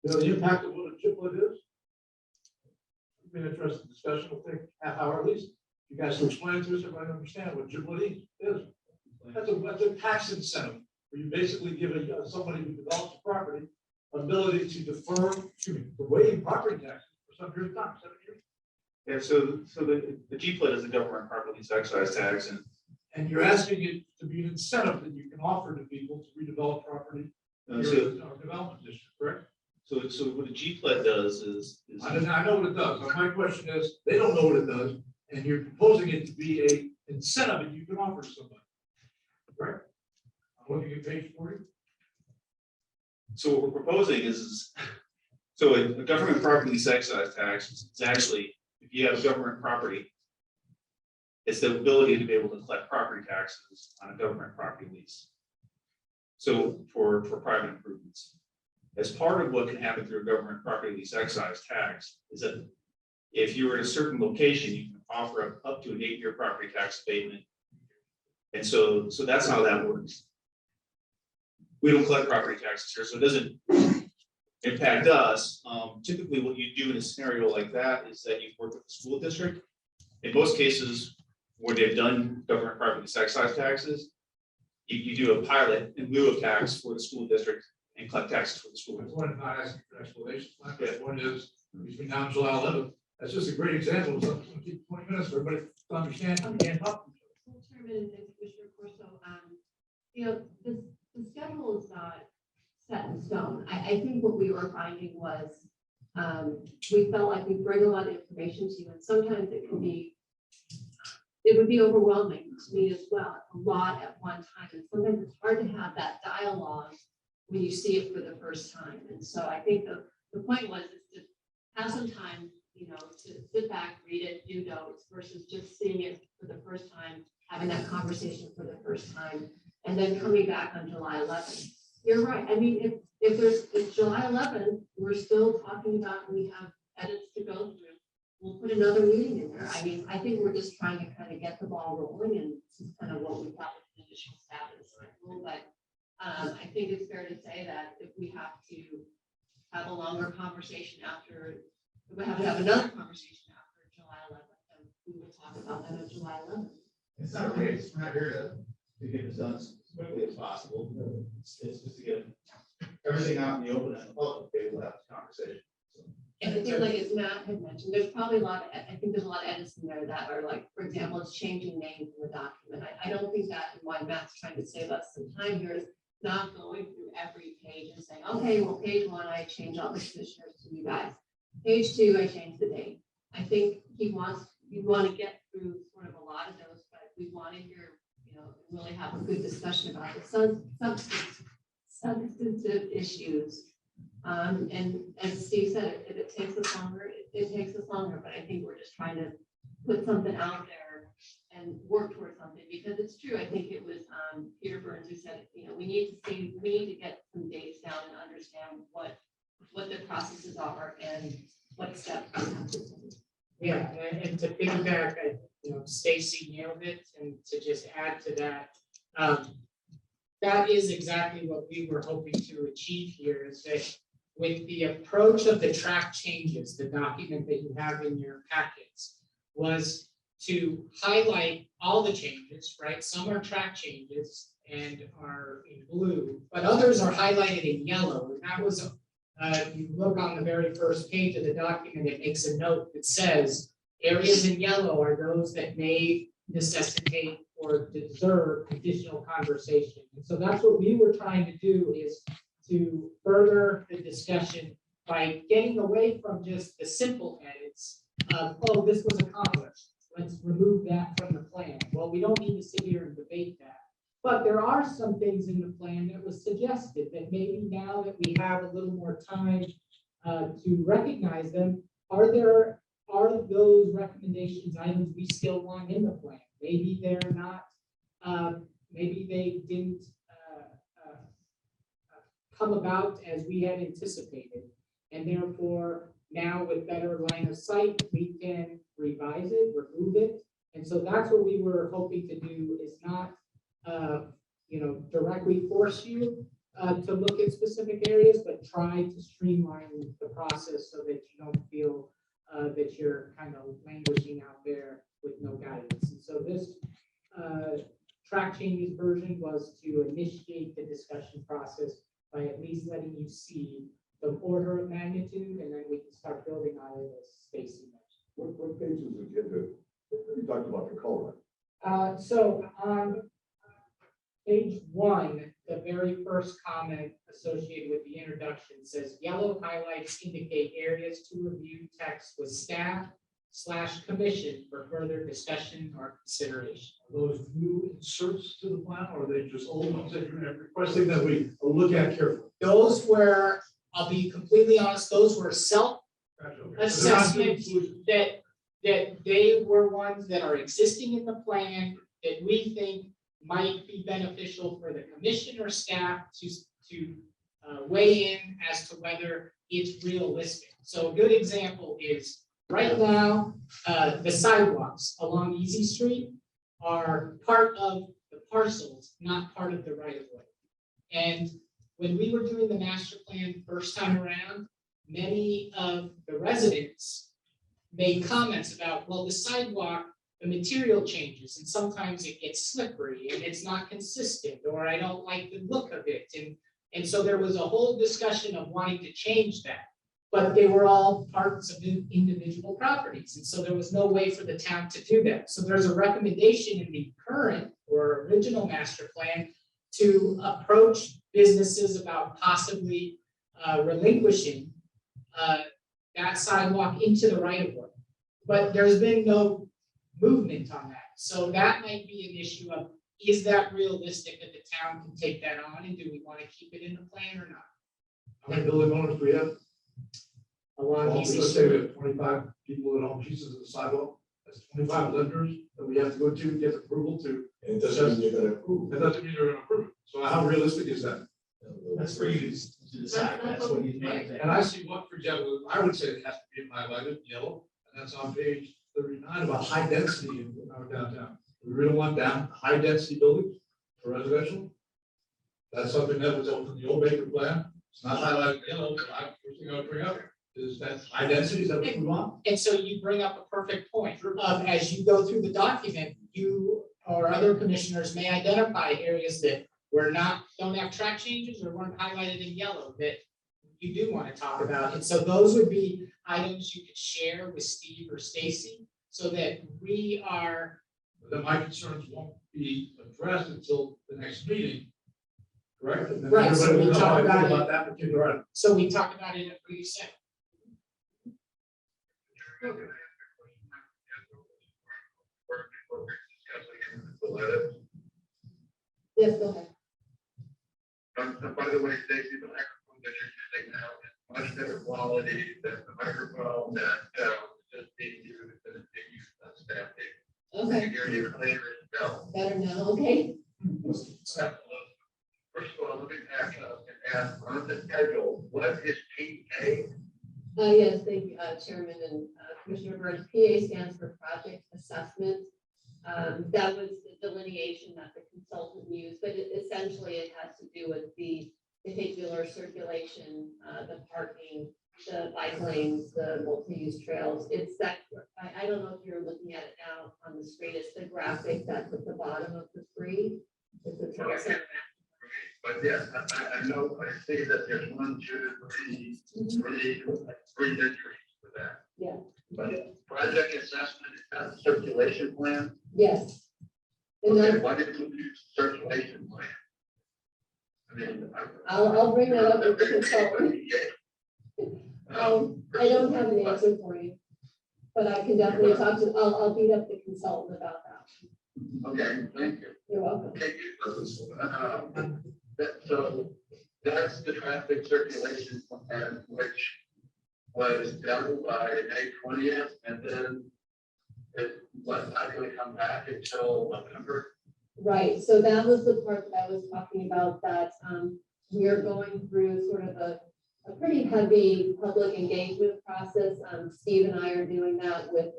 You know the impact of what a Giblet is? It'd be an interesting discussion, we'll take half hour at least. You guys can explain to us, everybody understand what Giblet is. That's a tax incentive, where you basically give somebody who develops a property ability to defer, to waive property taxes for some period of time, 7 years. Yeah, so the G-PLET is a government property excise tax, And you're asking it to be an incentive that you can offer to people to redevelop property in our development district, correct? so what a G-PLET does is I know what it does. My question is, they don't know what it does. And you're proposing it to be a incentive that you can offer to somebody. Right? I'm looking at page 40. So what we're proposing is, so a government property lease excise tax is actually, if you have government property, it's the ability to be able to collect property taxes on a government property lease. So for private improvements. As part of what can happen through a government property lease excise tax is that if you were at a certain location, you can offer up to an 8-year property tax abatement. And so that's how that works. We don't collect property taxes here, so it doesn't impact us. Typically, what you do in a scenario like that is that you work with the school district. In most cases, where they've done government property lease excise taxes, you do a pilot in lieu of tax for the school district and collect taxes for the school. One is not asking for explanations. One is between now and July 11th. That's just a great example of something. It's gonna take 20 minutes for everybody to understand. You can't talk. Full Chairman and Commissioner Corso, the schedule is not set in stone. I think what we were finding was, we felt like we bring a lot of information to you, and sometimes it would be overwhelming to me as well, a lot at one time, and sometimes it's hard to have that dialogue when you see it for the first time. And so I think the point was is to have some time, to sit back, read it, do notes, versus just seeing it for the first time, having that conversation for the first time, and then coming back on July 11th. You're right. I mean, if July 11th, we're still talking about, we have edits to go through, we'll put another meeting in there. I mean, I think we're just trying to kind of get the ball rolling, and this is kind of what we thought was the initial status. But I think it's fair to say that if we have to have a longer conversation after, if we have to have another conversation after July 11th, then we will talk about that on July 11th. It's not a race. We're not here to get this done as quickly as possible. It's just to get everything out in the open and the public, to be able to have this conversation. So. And I think, like as Matt had mentioned, there's probably I think there's a lot of edits in there that are like, for example, it's changing names in the document. I don't think that, and why Matt's trying to save us some time here, is not going through every page and saying, okay, well, page 1, I change all the commissioners to you guys. Page 2, I change the date. I think we want to get through sort of a lot of those, but we want to hear, really have a good discussion about the substantive issues. And as Steve said, if it takes us longer, it takes us longer, but I think we're just trying to put something out there and work towards something, because it's true. I think it was Peter Burns who said, we need to get some dates down and understand what the processes are and what steps we have to take. Yeah, and to piggyback, Stacy nailed it, and to just add to that, that is exactly what we were hoping to achieve here, is that with the approach of the track changes, the document that you have in your packets, was to highlight all the changes, right? Some are track changes and are in blue, but others are highlighted in yellow. And that was, you look on the very first page of the document, it makes a note that says areas in yellow are those that may necessitate or deserve additional conversation. And so that's what we were trying to do, is to further the discussion by getting away from just the simple edits of, oh, this was accomplished, let's remove that from the plan. Well, we don't need to sit here and debate that. But there are some things in the plan that was suggested that maybe now that we have a little more time to recognize them, are those recommendations items we still want in the plan? Maybe they're not, maybe they didn't come about as we had anticipated. And therefore, now with better line of sight, we can revise it, remove it. And so that's what we were hoping to do, is not directly force you to look at specific areas, but try to streamline the process so that you don't feel that you're kind of languishing out there with no guidance. And so this track changes version was to initiate the discussion process by at least letting you see the order of magnitude, and then we can start building on it, as Stacy mentioned. What pages did you get? You talked about the color. So on page 1, the very first comment associated with the introduction says, yellow highlights indicate areas to review text with staff, staff/commission for further discussion or consideration. Are those new inserts to the plan, or are they just old ones that you're requesting that we look at carefully? Those were, I'll be completely honest, those were self Gotcha, okay. So they're not new assessments inclusions. that they were ones that are existing in the plan that we think might be beneficial for the commission or staff to weigh in as to whether it's realistic. So a good example is, right now, the sidewalks along Easy Street are part of the parcels, not part of the right of way. And when we were doing the master plan first time around, many of the residents made comments about, well, the sidewalk, the material changes, and sometimes it gets slippery and it's not consistent, or I don't like the look of it. And so there was a whole discussion of wanting to change that. But they were all parts of the individual properties, and so there was no way for the town to do that. So there's a recommendation in the current or original master plan to approach businesses about possibly relinquishing that sidewalk into the right of way. But there's been no movement on that. So that might be an issue of, is that realistic that the town can take that on, and do we want to keep it in the plan or not? How many building owners do we have? Along Well, Easy let's say we Street. have 25 people that own pieces of the sidewalk. That's 25 lenders that we have to go to get approval to. And it doesn't mean you're gonna approve. That doesn't mean they're gonna approve it. So how realistic is that? That's for you to decide. That's what you think. And I see one, for example, I would say it has to be highlighted yellow, and that's on page 39 about high density in our downtown. We really want down high density buildings for residential. That's something that was on the old Baker plan. It's not highlighted yellow, but first thing I would bring up is that high density, is that what we want? And so you bring up a perfect point. As you go through the document, you or other commissioners may identify areas that don't have track changes or weren't highlighted in yellow that you do want to talk about. And so those would be items you could share with Steve or Stacy so that we are, But then my concerns won't be addressed until the next meeting. Correct? And then Right, so everybody will we know how I talk feel about about that particular item. so we talk about it at pretty set. Yes, go ahead. By the way, Stacy, the microphone that you're using now is much better quality than the microphone that just being used and it's being used on staff. Okay, You hear you clear as bell. better now, okay? First of all, let me back up and ask on the schedule, what is PA? Yes, thank you, Chairman and Commissioner Burns. PA stands for Project Assessment. That was the delineation that the consultant used, but essentially it has to do with the vehicular circulation, the parking, the bike lanes, the multi-use trails. It's that, I don't know if you're looking at it now on the screen, it's the graphic that's at the bottom of the screen. It's a town center map. But yes, I know, I see that there's 1, 2, 3, 3 entries for that. Yeah. But project assessment is not a circulation plan. Yes. And Okay, then why did you use circulation plan? I mean. I'll bring that up with the consultant. I don't have an answer for you, but I can definitely talk to, I'll beat up the consultant about that. Okay, thank you. You're welcome. Okay, so that's the traffic circulation plan, which was done by May 20th, and then it was not going to come back until November. Right, so that was the part that I was talking about, that we are going through sort of a pretty heavy public engagement process. Steve and I are doing that with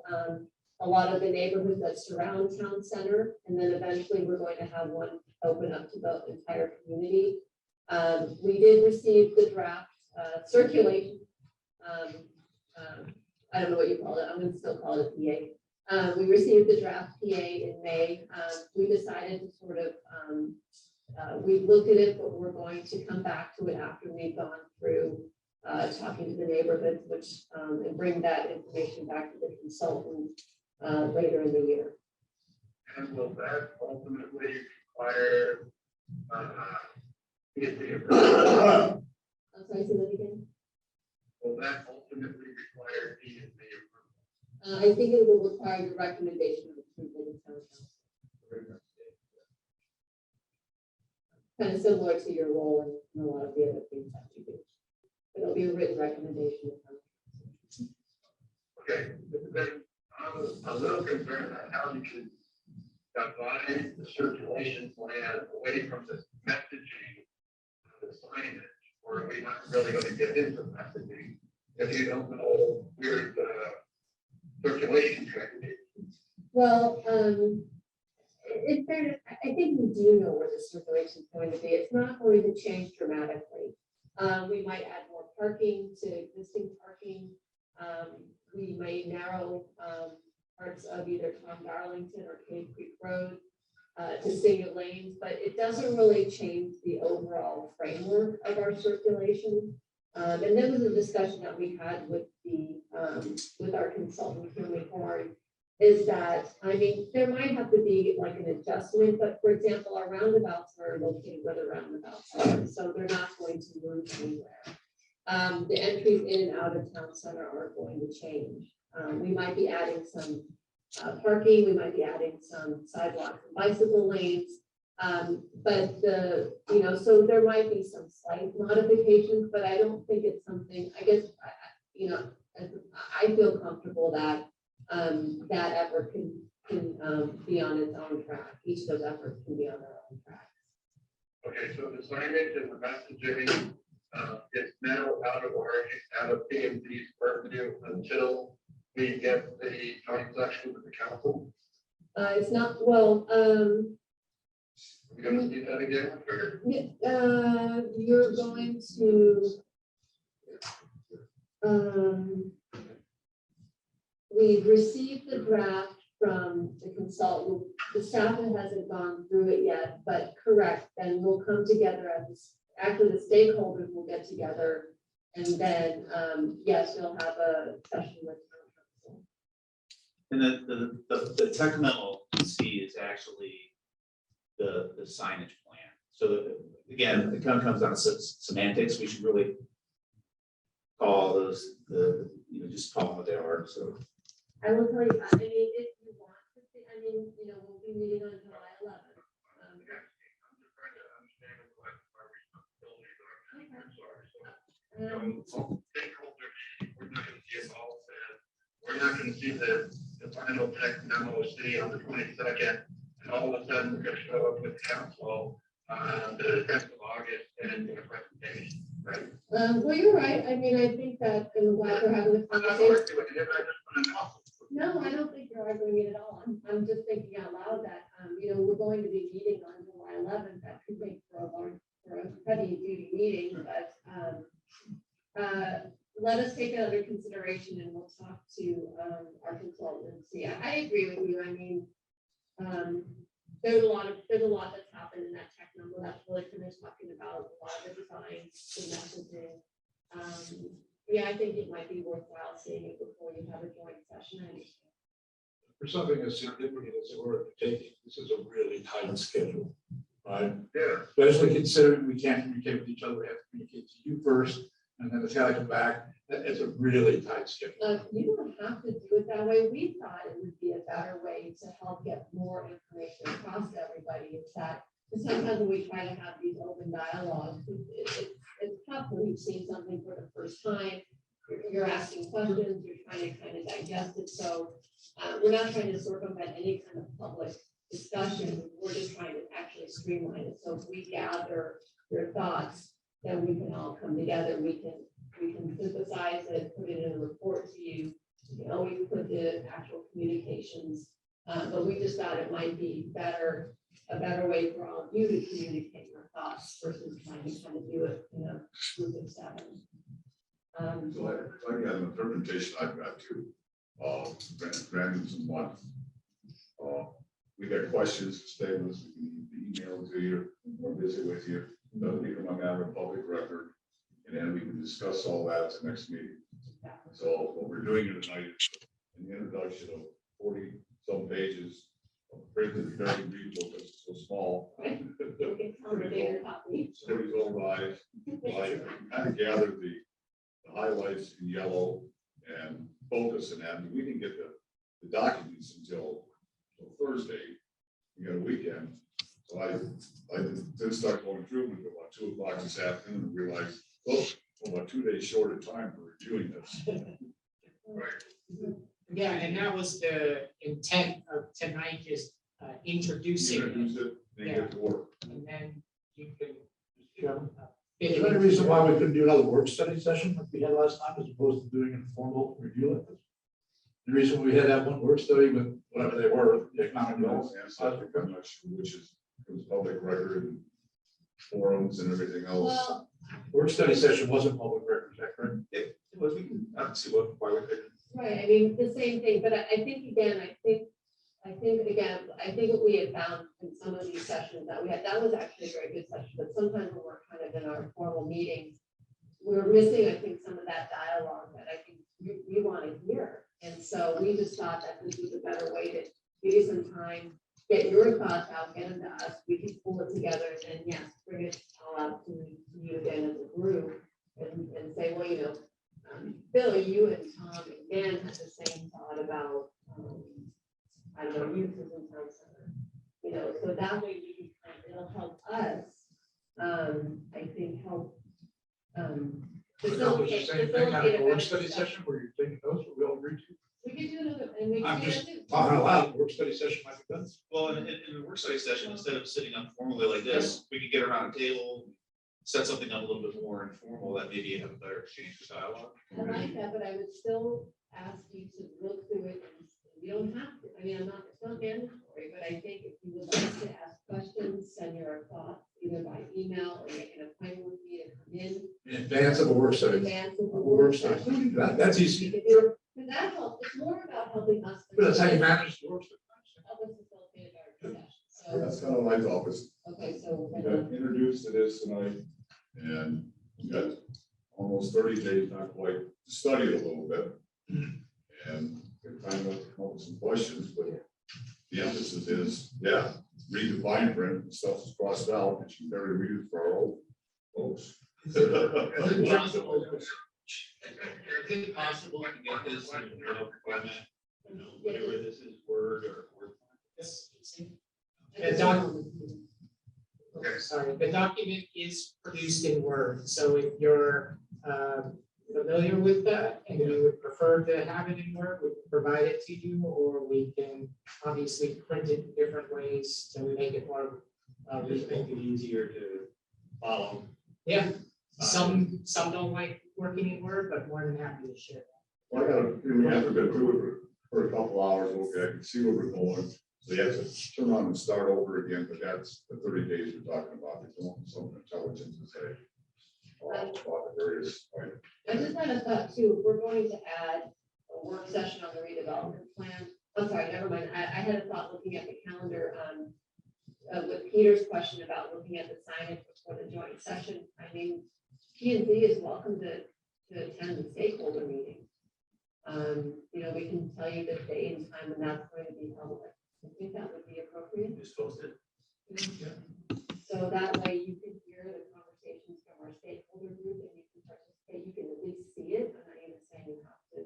a lot of the neighborhoods that surround town center, and then eventually we're going to have one open up to the entire community. We did receive the draft circulation. I don't know what you call it, I'm gonna still call it PA. We received the draft PA in May. We decided to sort of, we looked at it, but we're going to come back to it after we've gone through talking to the neighborhoods, which, and bring that information back to the consultant later in the year. And will that ultimately require, get the, I'm sorry, say that again? will that ultimately require P and Z approval? I think it will require your recommendation of approval of town council. Kind of similar to your role in a lot of the other things that you do. It'll be a written recommendation of town council. Okay, then I'm a little concerned about how you can divide the circulation plan away from the messaging, the signage, or we're not really going to get into messaging if you don't know weird circulation techniques. Well, in fairness, I think we do know where the circulation is going to be. It's not going to change dramatically. We might add more parking to existing parking. We may narrow parts of either Tom Darlington or Cave Creek Road to single lanes, but it doesn't really change the overall framework of our circulation. And there was a discussion that we had with the with our consultant, Kimberly Horn, is that, I mean, there might have to be like an adjustment, but for example, our roundabouts are located where the roundabouts are, so they're not going to move anywhere. The entries in and out of town center are going to change. We might be adding some parking, we might be adding some sidewalks and bicycle lanes. But so there might be some slight modifications, but I don't think it's something, I guess, I feel comfortable that that effort can be on its own track. Each of those efforts can be on their own track. Okay, so the signage and the messaging is now out of P&D's purview until we get the joint section with the council. It's not, well, We're gonna do that again. you're going to, we've received the draft from the consultant. The staff hasn't gone through it yet, but correct, then we'll come together after the stakeholders will get together. And then, yes, we'll have a session with town council. And then the technical C is actually the signage plan. So again, it kind of comes down to semantics. We should really call those just call them what they are. So I will tell you, I mean, if you want to see, I mean, we'll be meeting on July 11th. I'm just trying to understand what our responsibilities are. I'm sorry. So, stakeholder meeting, we're not gonna see it all said. We're not gonna see the final text memo city on the 22nd. And all of a sudden, we're gonna show up with council on the 10th of August and do a presentation, right? Well, you're right. I mean, I think that in while we're having the I'm not conversation. arguing it, I just want to know. No, I don't think you're arguing it at all. I'm just thinking out loud that, we're going to be meeting on July 11th. That could make for a heavy duty meeting, but, let us take it under consideration and we'll talk to, our consultant and see. I agree with you. I mean, there's a lot that's happened in that tech number. That's really finished talking about a lot of the design, the messaging. Yeah, I think it might be worthwhile seeing it before you have a joint session. I understand. For something as significant as we're taking, this is a really tight schedule, right? Yeah. Especially considering we can't communicate with each other, we have to communicate to you first, and then it's got to come back. It's a really tight schedule. You don't have to do it that way. We thought it would be a better way to help get more information across to everybody. It's that sometimes when we try to have these open dialogues, it's tough when you've seen something for the first time. You're asking questions, you're trying to kind of digest it. So we're not trying to circumvent any kind of public discussion. We're just trying to actually streamline it. So if we gather your thoughts, then we can all come together. We can synthesize it, put it in a report to you. You can always put the actual communications, but we just thought it might be a better way for all of you to communicate your thoughts versus trying to kind of do it in a group of 7. So I got an interpretation I've got too. Brandon's in one. We got questions, stay with us, we can email to you or visit with you. Doesn't become a matter of public record. And then we can discuss all that at the next meeting. So what we're doing here tonight is an introduction of 40 some pages of print that's very readable because it's so small. Okay, on the bigger copy. Somebody's old eyes. I kind of gathered the highlights in yellow and focus in that. I mean, we didn't get the documents until Thursday. We got a weekend. So I did start going through them at about 2 o'clock this afternoon and realized, oh, I'm about 2 days short of time for reviewing this. Yeah, and that was the intent of tonight, is introducing, Introduce it, then get to work. and then you can. Chairman, fit is it there any into reason your- why we couldn't do another work study session like we had last time as opposed to doing a formal review like this? The reason we had that one work study with whatever they were, the economic development. I'm not sure which is, it was public record and forums and everything else. Well, Work study session wasn't public record, is that correct? It was, we can, I don't see why we couldn't. right, I mean, the same thing, but I think again, I think what we had found in some of these sessions that we had, that was actually a very good session, but sometimes when we're kind of in our formal meetings, we're missing, I think, some of that dialogue that I think we want to hear. And so we just thought that this was a better way to give you some time, get your thoughts out, get them to us, we can pull it together, and yes, bring it all out to you again as a group, and say, well, you know, Billy, you and Tom and Dan had the same thought about, I don't know, uses in town center. You know, so that way we can, it'll help us, I think, help, facilitate. Same thing, kind of facilitate a a work better study discussion. session where you're taking notes, what we all agree to. We could do another, and we I'm can just do. talking out loud, work study session might be done. Well, in a work study session, instead of sitting up formally like this, we could get around a table, set something up a little bit more informal, that maybe you have a better exchange of dialogue. I like that, but I would still ask you to look through it, and you don't have to, I mean, it's not mandatory, but I think if you would like to ask questions, send your thoughts either by email or make an appointment with me to come in. In advance of a work in study. advance of the Work study, that's We easy. could do it, because that helps, it's more about helping us. But that's how you manage the work study. Help us facilitate our discussion, That's so, kind of my thoughts. okay, so. We got introduced to this tonight and we got almost 30 days, not quite, to study it a little bit. And get time to come up with some questions, but the emphasis is, yeah, read the fine print, and stuff is crossed out, and you better read it for our old folks. Is it possible to get this in a format, whatever this is, Word or Word? Yes. Sorry, the document is produced in Word, so if you're familiar with that and you would prefer to have it in Word, we can provide it to you, or we can obviously print it in different ways to make it more. Just make it easier to follow. Yeah, some don't like working in Word, but more than happy to share. Well, I gotta, we have to go through it for a couple hours, okay, I can see where we're going. So you have to turn on and start over again, but that's the 30 days we're talking about, if you want some intelligence to say. About the various, right? I just had a thought too, we're going to add a work session on the redevelopment plan. I'm sorry, never mind. I had a thought looking at the calendar, with Peter's question about looking at the signage before the joint session. I mean, P and Z is welcome to attend the stakeholder meeting. You know, we can tell you the date and time when that's going to be held. I think that would be appropriate. Just post it. So that way you can hear the conversations from our stakeholder group and you can participate, you can at least see it. I'm not even saying you have to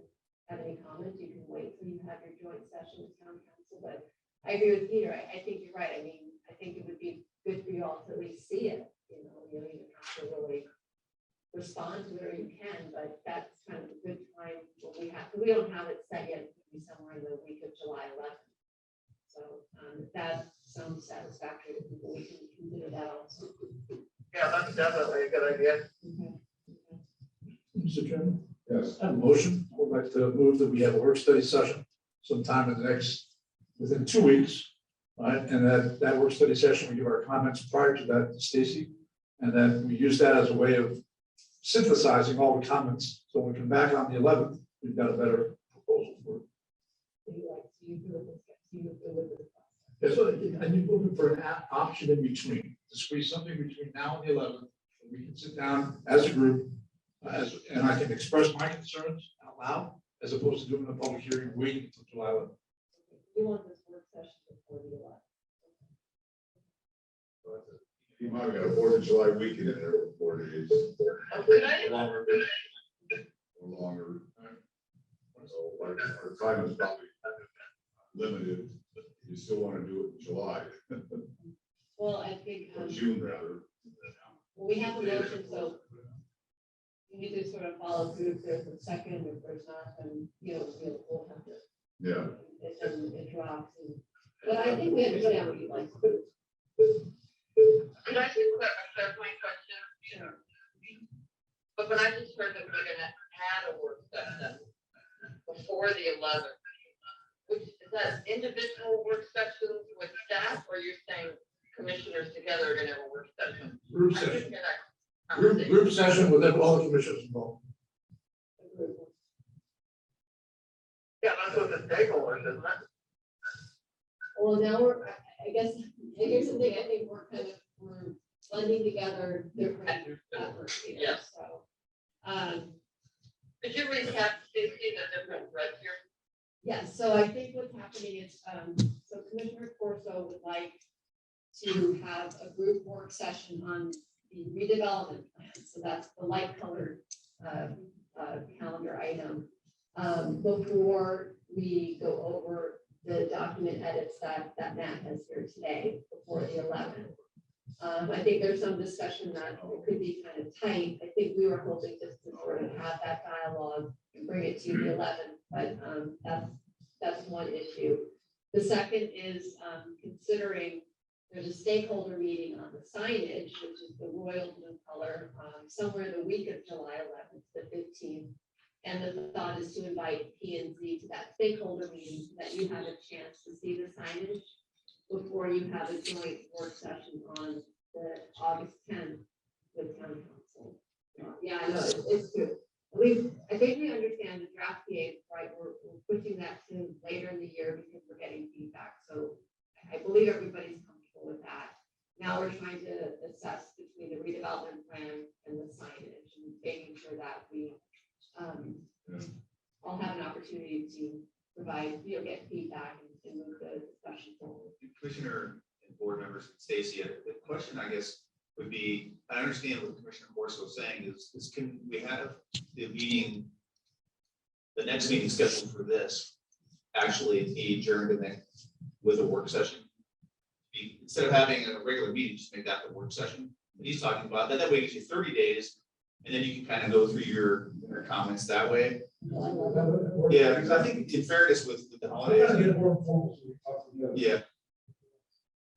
have any comments, you can wait till you have your joint session with town council, but I agree with Peter, I think you're right, I mean, I think it would be good for you all to at least see it, you don't even have to really respond to it, or you can, but that's kind of a good time when we have, we don't have it set yet, it could be somewhere in the week of July 11th. So that sounds satisfactory to people. We can consider that also. Yeah, that's definitely a good idea. Okay. Mr. Chairman, Yes. I have a motion. I would like to move that we have a work study session sometime in the next, within 2 weeks. Right, and that work study session, we give our comments prior to that to Stacy. And then we use that as a way of synthesizing all the comments. So when we come back on the 11th, we've got a better proposal for it. So you like, so you feel with this, you feel with this. Yeah, so and you're looking for an option in between, to squeeze something between now and the 11th. We can sit down as a group, and I can express my concerns out loud, as opposed to doing a public hearing, waiting until July 11th. You want this work session before the 11th. You might have got a 4th of July weekend in there for 4 days. Okay. Longer. Or longer. So our time is probably limited, you still want to do it in July, Well, I think, or June rather. we have a motion, so you need to sort of follow through if there's a second, if there's not, then, we'll have to, Yeah, and it drops. But I think we understand what you'd like to do. Could I just clarify my question? Sure. But when I just heard that we're gonna add a work session before the 11th, which is that individual work sessions with staff, or you're saying commissioners together are gonna have a work session? Group I didn't session, hear that conversation. group session with all the commissioners involved. Yeah, that's what the stakeholders, isn't it? Well, now I guess, here's the thing, I think we're blending together different efforts here, Yes. so. Could you recap, Stacy, the different threads here? Yes, so I think what's happening is, so Commissioner Corso would like to have a group work session on the redevelopment plan, so that's the light colored calendar item. Before we go over the document edits that Matt has here today, before the 11th. I think there's some discussion that it could be kind of tight. I think we were hoping just to sort of have that dialogue and bring it to the 11th, but that's one issue. The second is considering there's a stakeholder meeting on the signage, which is the royal blue color, somewhere the week of July 11th, the 15th. And the thought is to invite P and Z to that stakeholder meeting so that you have a chance to see the signage before you have a joint work session on the August 10th with town council. Yeah, I know, it's true. I think we understand the draft PA, right? We're pushing that to later in the year because we're getting feedback. So I believe everybody's comfortable with that. Now we're trying to assess between the redevelopment plan and the signage and making sure that we all have an opportunity to provide, get feedback and move the discussion forward. Commissioner and board members, Stacy, the question I guess would be, I understand what Commissioner Corso is saying is can we have the meeting, the next meeting scheduled for this actually be adjourned and then with a work session? Instead of having a regular meeting, just make that the work session. And he's talking about that way it gives you 30 days and then you can kind of go through your comments that way. Yeah, because I think in fairness with the holidays. Yeah.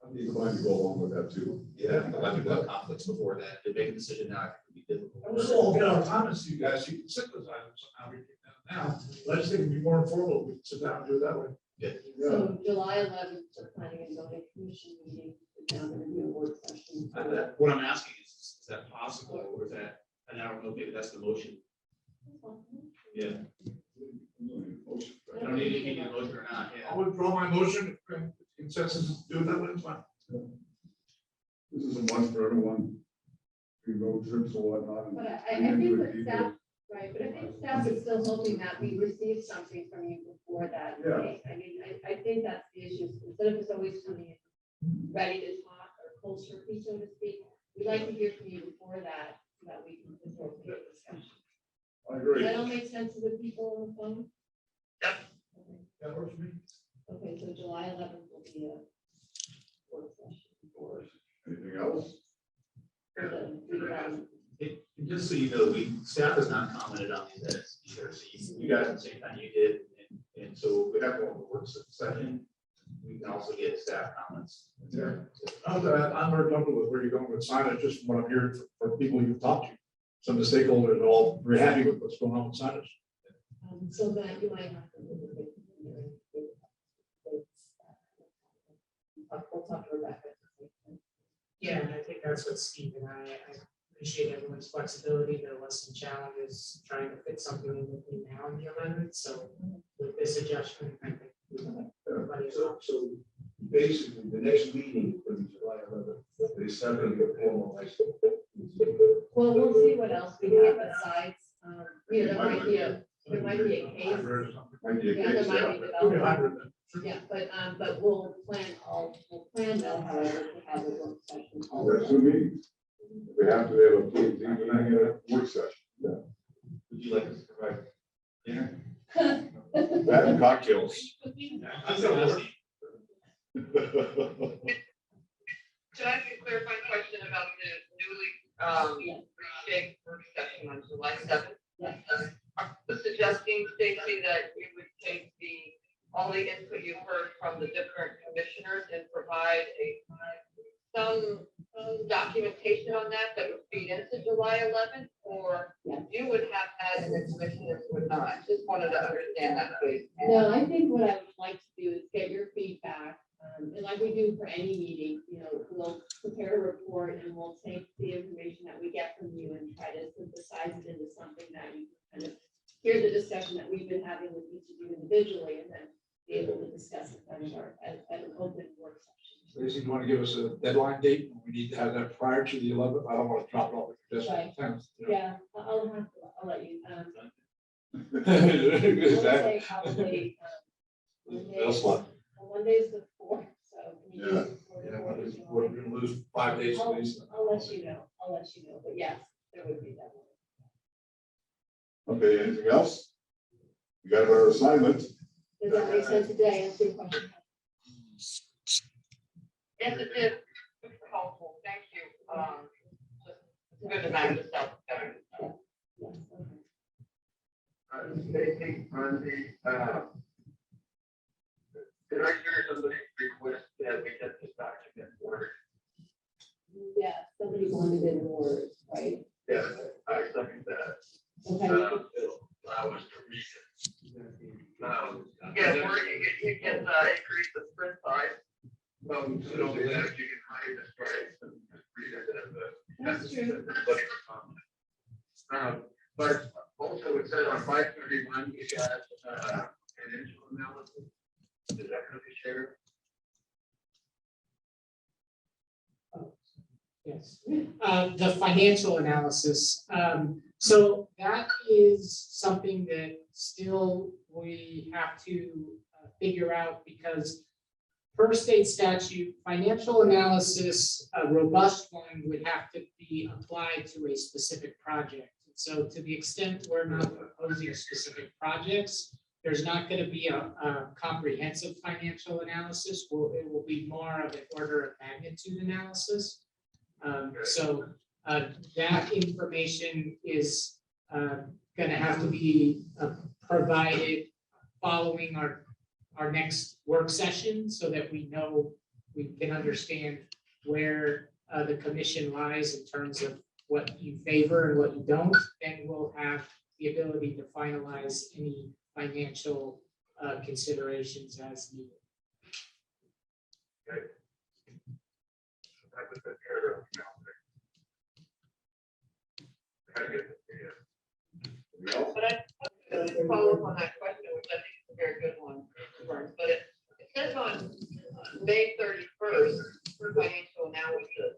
I'd be inclined to go along with that too. Yeah, I think a lot of people have conflicts before that. To make a decision now, I think would be difficult. And we'll all get our comments to you guys, you can sit those items somehow, we can now, but I just think it'd be more informal, we can sit down and do it that way. Yeah. So July 11th, the planning and zoning commission meeting, down there in a work session. What I'm asking is that possible or is that, and I don't know, maybe that's the motion. Yeah, I don't need to need a motion or not, yeah. I'll withdraw my motion, if consensus, do it that way, it's fine. This is a one for everyone. We road trips or whatnot. But I think that staff, right, but I think staff is still hoping that we receive something from you before that Yeah. date. I mean, I think that's the issue, instead of just always coming in ready to talk or cold turkey, so to speak, we'd like to hear from you before that, so that we can facilitate the discussion. I Does agree. that all make sense to the people on the phone? That works for me. Okay, so July 11th will be a work session for Anything else? the redevelopment. Just so you know, staff has not commented on these edits either, so you guys at the same time you did, and so we have one work session. We can also get staff comments. Yeah. I'm very comfortable with where you're going with signage, just from what I'm hearing from people you've talked to. Some of the stakeholders are all very happy with what's going on with signage. So that you might have to. We'll talk to Rebecca. Yeah, and I think that's what Steve and I appreciate everyone's flexibility. There was some challenges trying to fit something in between now and the 11th. So with this adjustment, I think everybody is So basically, the next meeting will be July 11th. It's not going to get formal. Well, we'll see what else we have besides, there might be a case. Might be a Yeah, there case, might yeah. be Could be development. hybrid then. Yeah, but we'll plan though, however, to have a work session. We have two meetings. We have to have a meeting, and then get a work session. Would you like us to provide dinner? That and cocktails. Can I ask a clarifying question about the newly, reshaped work session on July 7th? Yes. Are you suggesting, Stacy, that you would take all the input you've heard from the different commissioners and provide some documentation on that would feed into July 11th? Or you would have that and the commissioners would not? Just wanted to understand that, please. No, I think what I would like to do is get your feedback, and like we do for any meeting, we'll prepare a report and we'll take the information that we get from you and try to synthesize it into something that you can kind of hear the discussion that we've been having with each of you individually, and then be able to discuss it at an open work session. Stacey, you want to give us a deadline date? We need to have that prior to the 11th. I don't want to drop it off just Right. 10th. Yeah, I'll let you. Is I'll that- say probably, Monday is the 4th, so. can you do Yeah. it before the Yeah, 4th? we're going to lose 5 days at least. I'll let you know, but yes, there would be that one. Okay, anything else? We got our assignment. Does that make sense today? Answer your question. Yes, it did. It's helpful. Thank you. It's good to match this up. Yes, okay. Stacy, on the, did I hear somebody request that we get this document ordered? Yeah, somebody wanted it in words, right? Yeah, I second that. Okay. Allow us to read it. Yeah, or you can increase the print size. So that you can hide the stripes and just read it as a. That's true. But also it said on 531, you got financial analysis. Is that going to be shared? Yes, the financial analysis. So that is something that still we have to figure out, because per state statute, financial analysis, a robust one, would have to be applied to a specific project. So to the extent we're not proposing specific projects, there's not going to be a comprehensive financial analysis. It will be more of an order of magnitude analysis. So that information is going to have to be provided following our next work session, so that we can understand where the commission lies in terms of what you favor and what you don't. Then we'll have the ability to finalize any financial considerations as needed. That was the error of Gotta get it together. But I follow up on that question, which I think is a very good one, Burns. But it says on May 31st for financial analysis.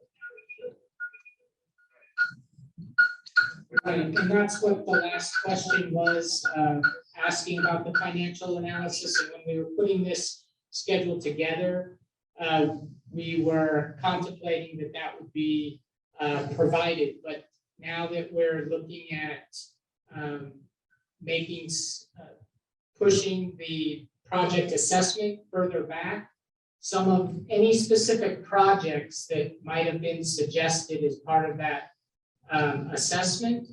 Right, and that's what the last question was, asking about the financial analysis. And when we were putting this schedule together, we were contemplating that would be provided. But now that we're looking at pushing the project assessment further back, some of any specific projects that might have been suggested as part of that assessment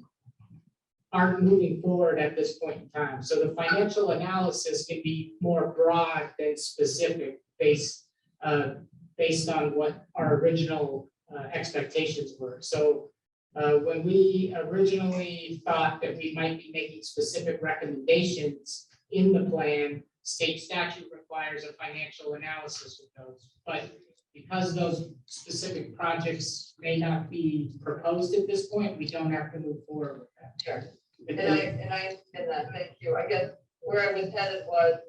aren't moving forward at this point in time. So the financial analysis can be more broad than specific based on what our original expectations were. So when we originally thought that we might be making specific recommendations in the plan, state statute requires a financial analysis of those. But because those specific projects may not be proposed at this point, we don't have to move forward with that. Sure. And I understand that, thank you. I guess where I was headed was,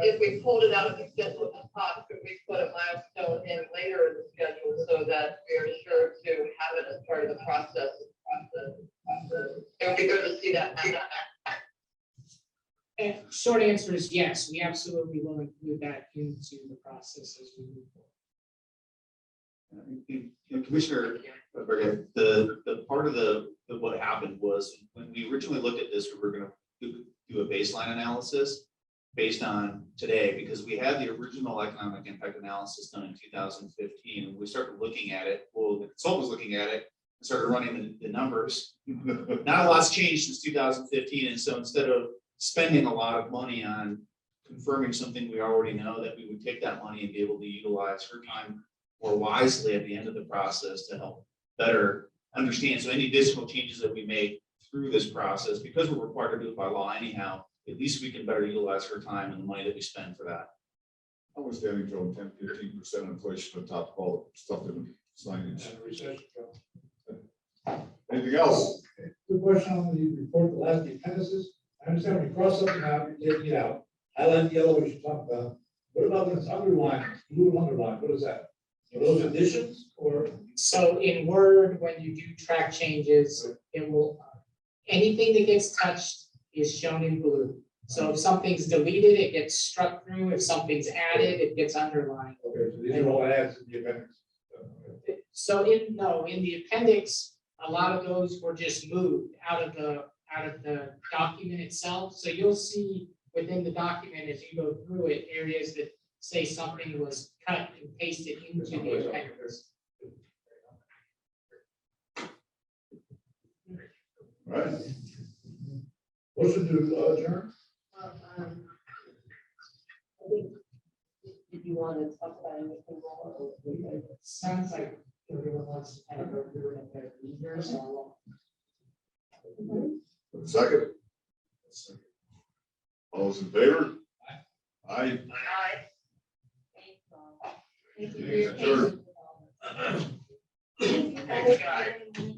if we pulled it out of the schedule at the top, could we put a milestone in later in the schedule so that we are sure to have it as part of the process? It would be good to see that. And short answer is yes, we absolutely will include that into the process as we move forward. Commissioner Bergen, the part of what happened was, when we originally looked at this, we were going to do a baseline analysis based on today, because we had the original economic impact analysis done in 2015. And we started looking at it, well, the consultant was looking at it, and started running the numbers. Not a lot's changed since 2015, and so instead of spending a lot of money on confirming something we already know, that we would take that money and be able to utilize her time more wisely at the end of the process to help better understand. So any additional changes that we make through this process, because we're required to do it by law anyhow, at least we can better utilize her time and the money that we spend for that. I was standing to 10-15% inflation on top of all the stuff in signage. And recession. Anything else? Good question on the report, the last, the appendices. I understand when you cross something out, you're taking it out. Highlight yellow, we should talk about. What about when it's underlined, blue underlined, what is that? Are those additions or? So in Word, when you do track changes, it will, anything that gets touched is shown in blue. So if something's deleted, it gets struck through. If something's added, it gets underlined. Okay, so these are all adds in the appendix. So in the appendix, a lot of those were just moved out of the document itself. So you'll see within the document, as you go through it, areas that say something was cut and pasted into the appendix. All right. Motion to adjourn? I think, did you want to talk about anything more? Or we can- Sounds like everyone wants to kind of go through it at their leisure, so. Second. All those in favor? Aye. Thank you for your Sure. patience. Thanks, guys.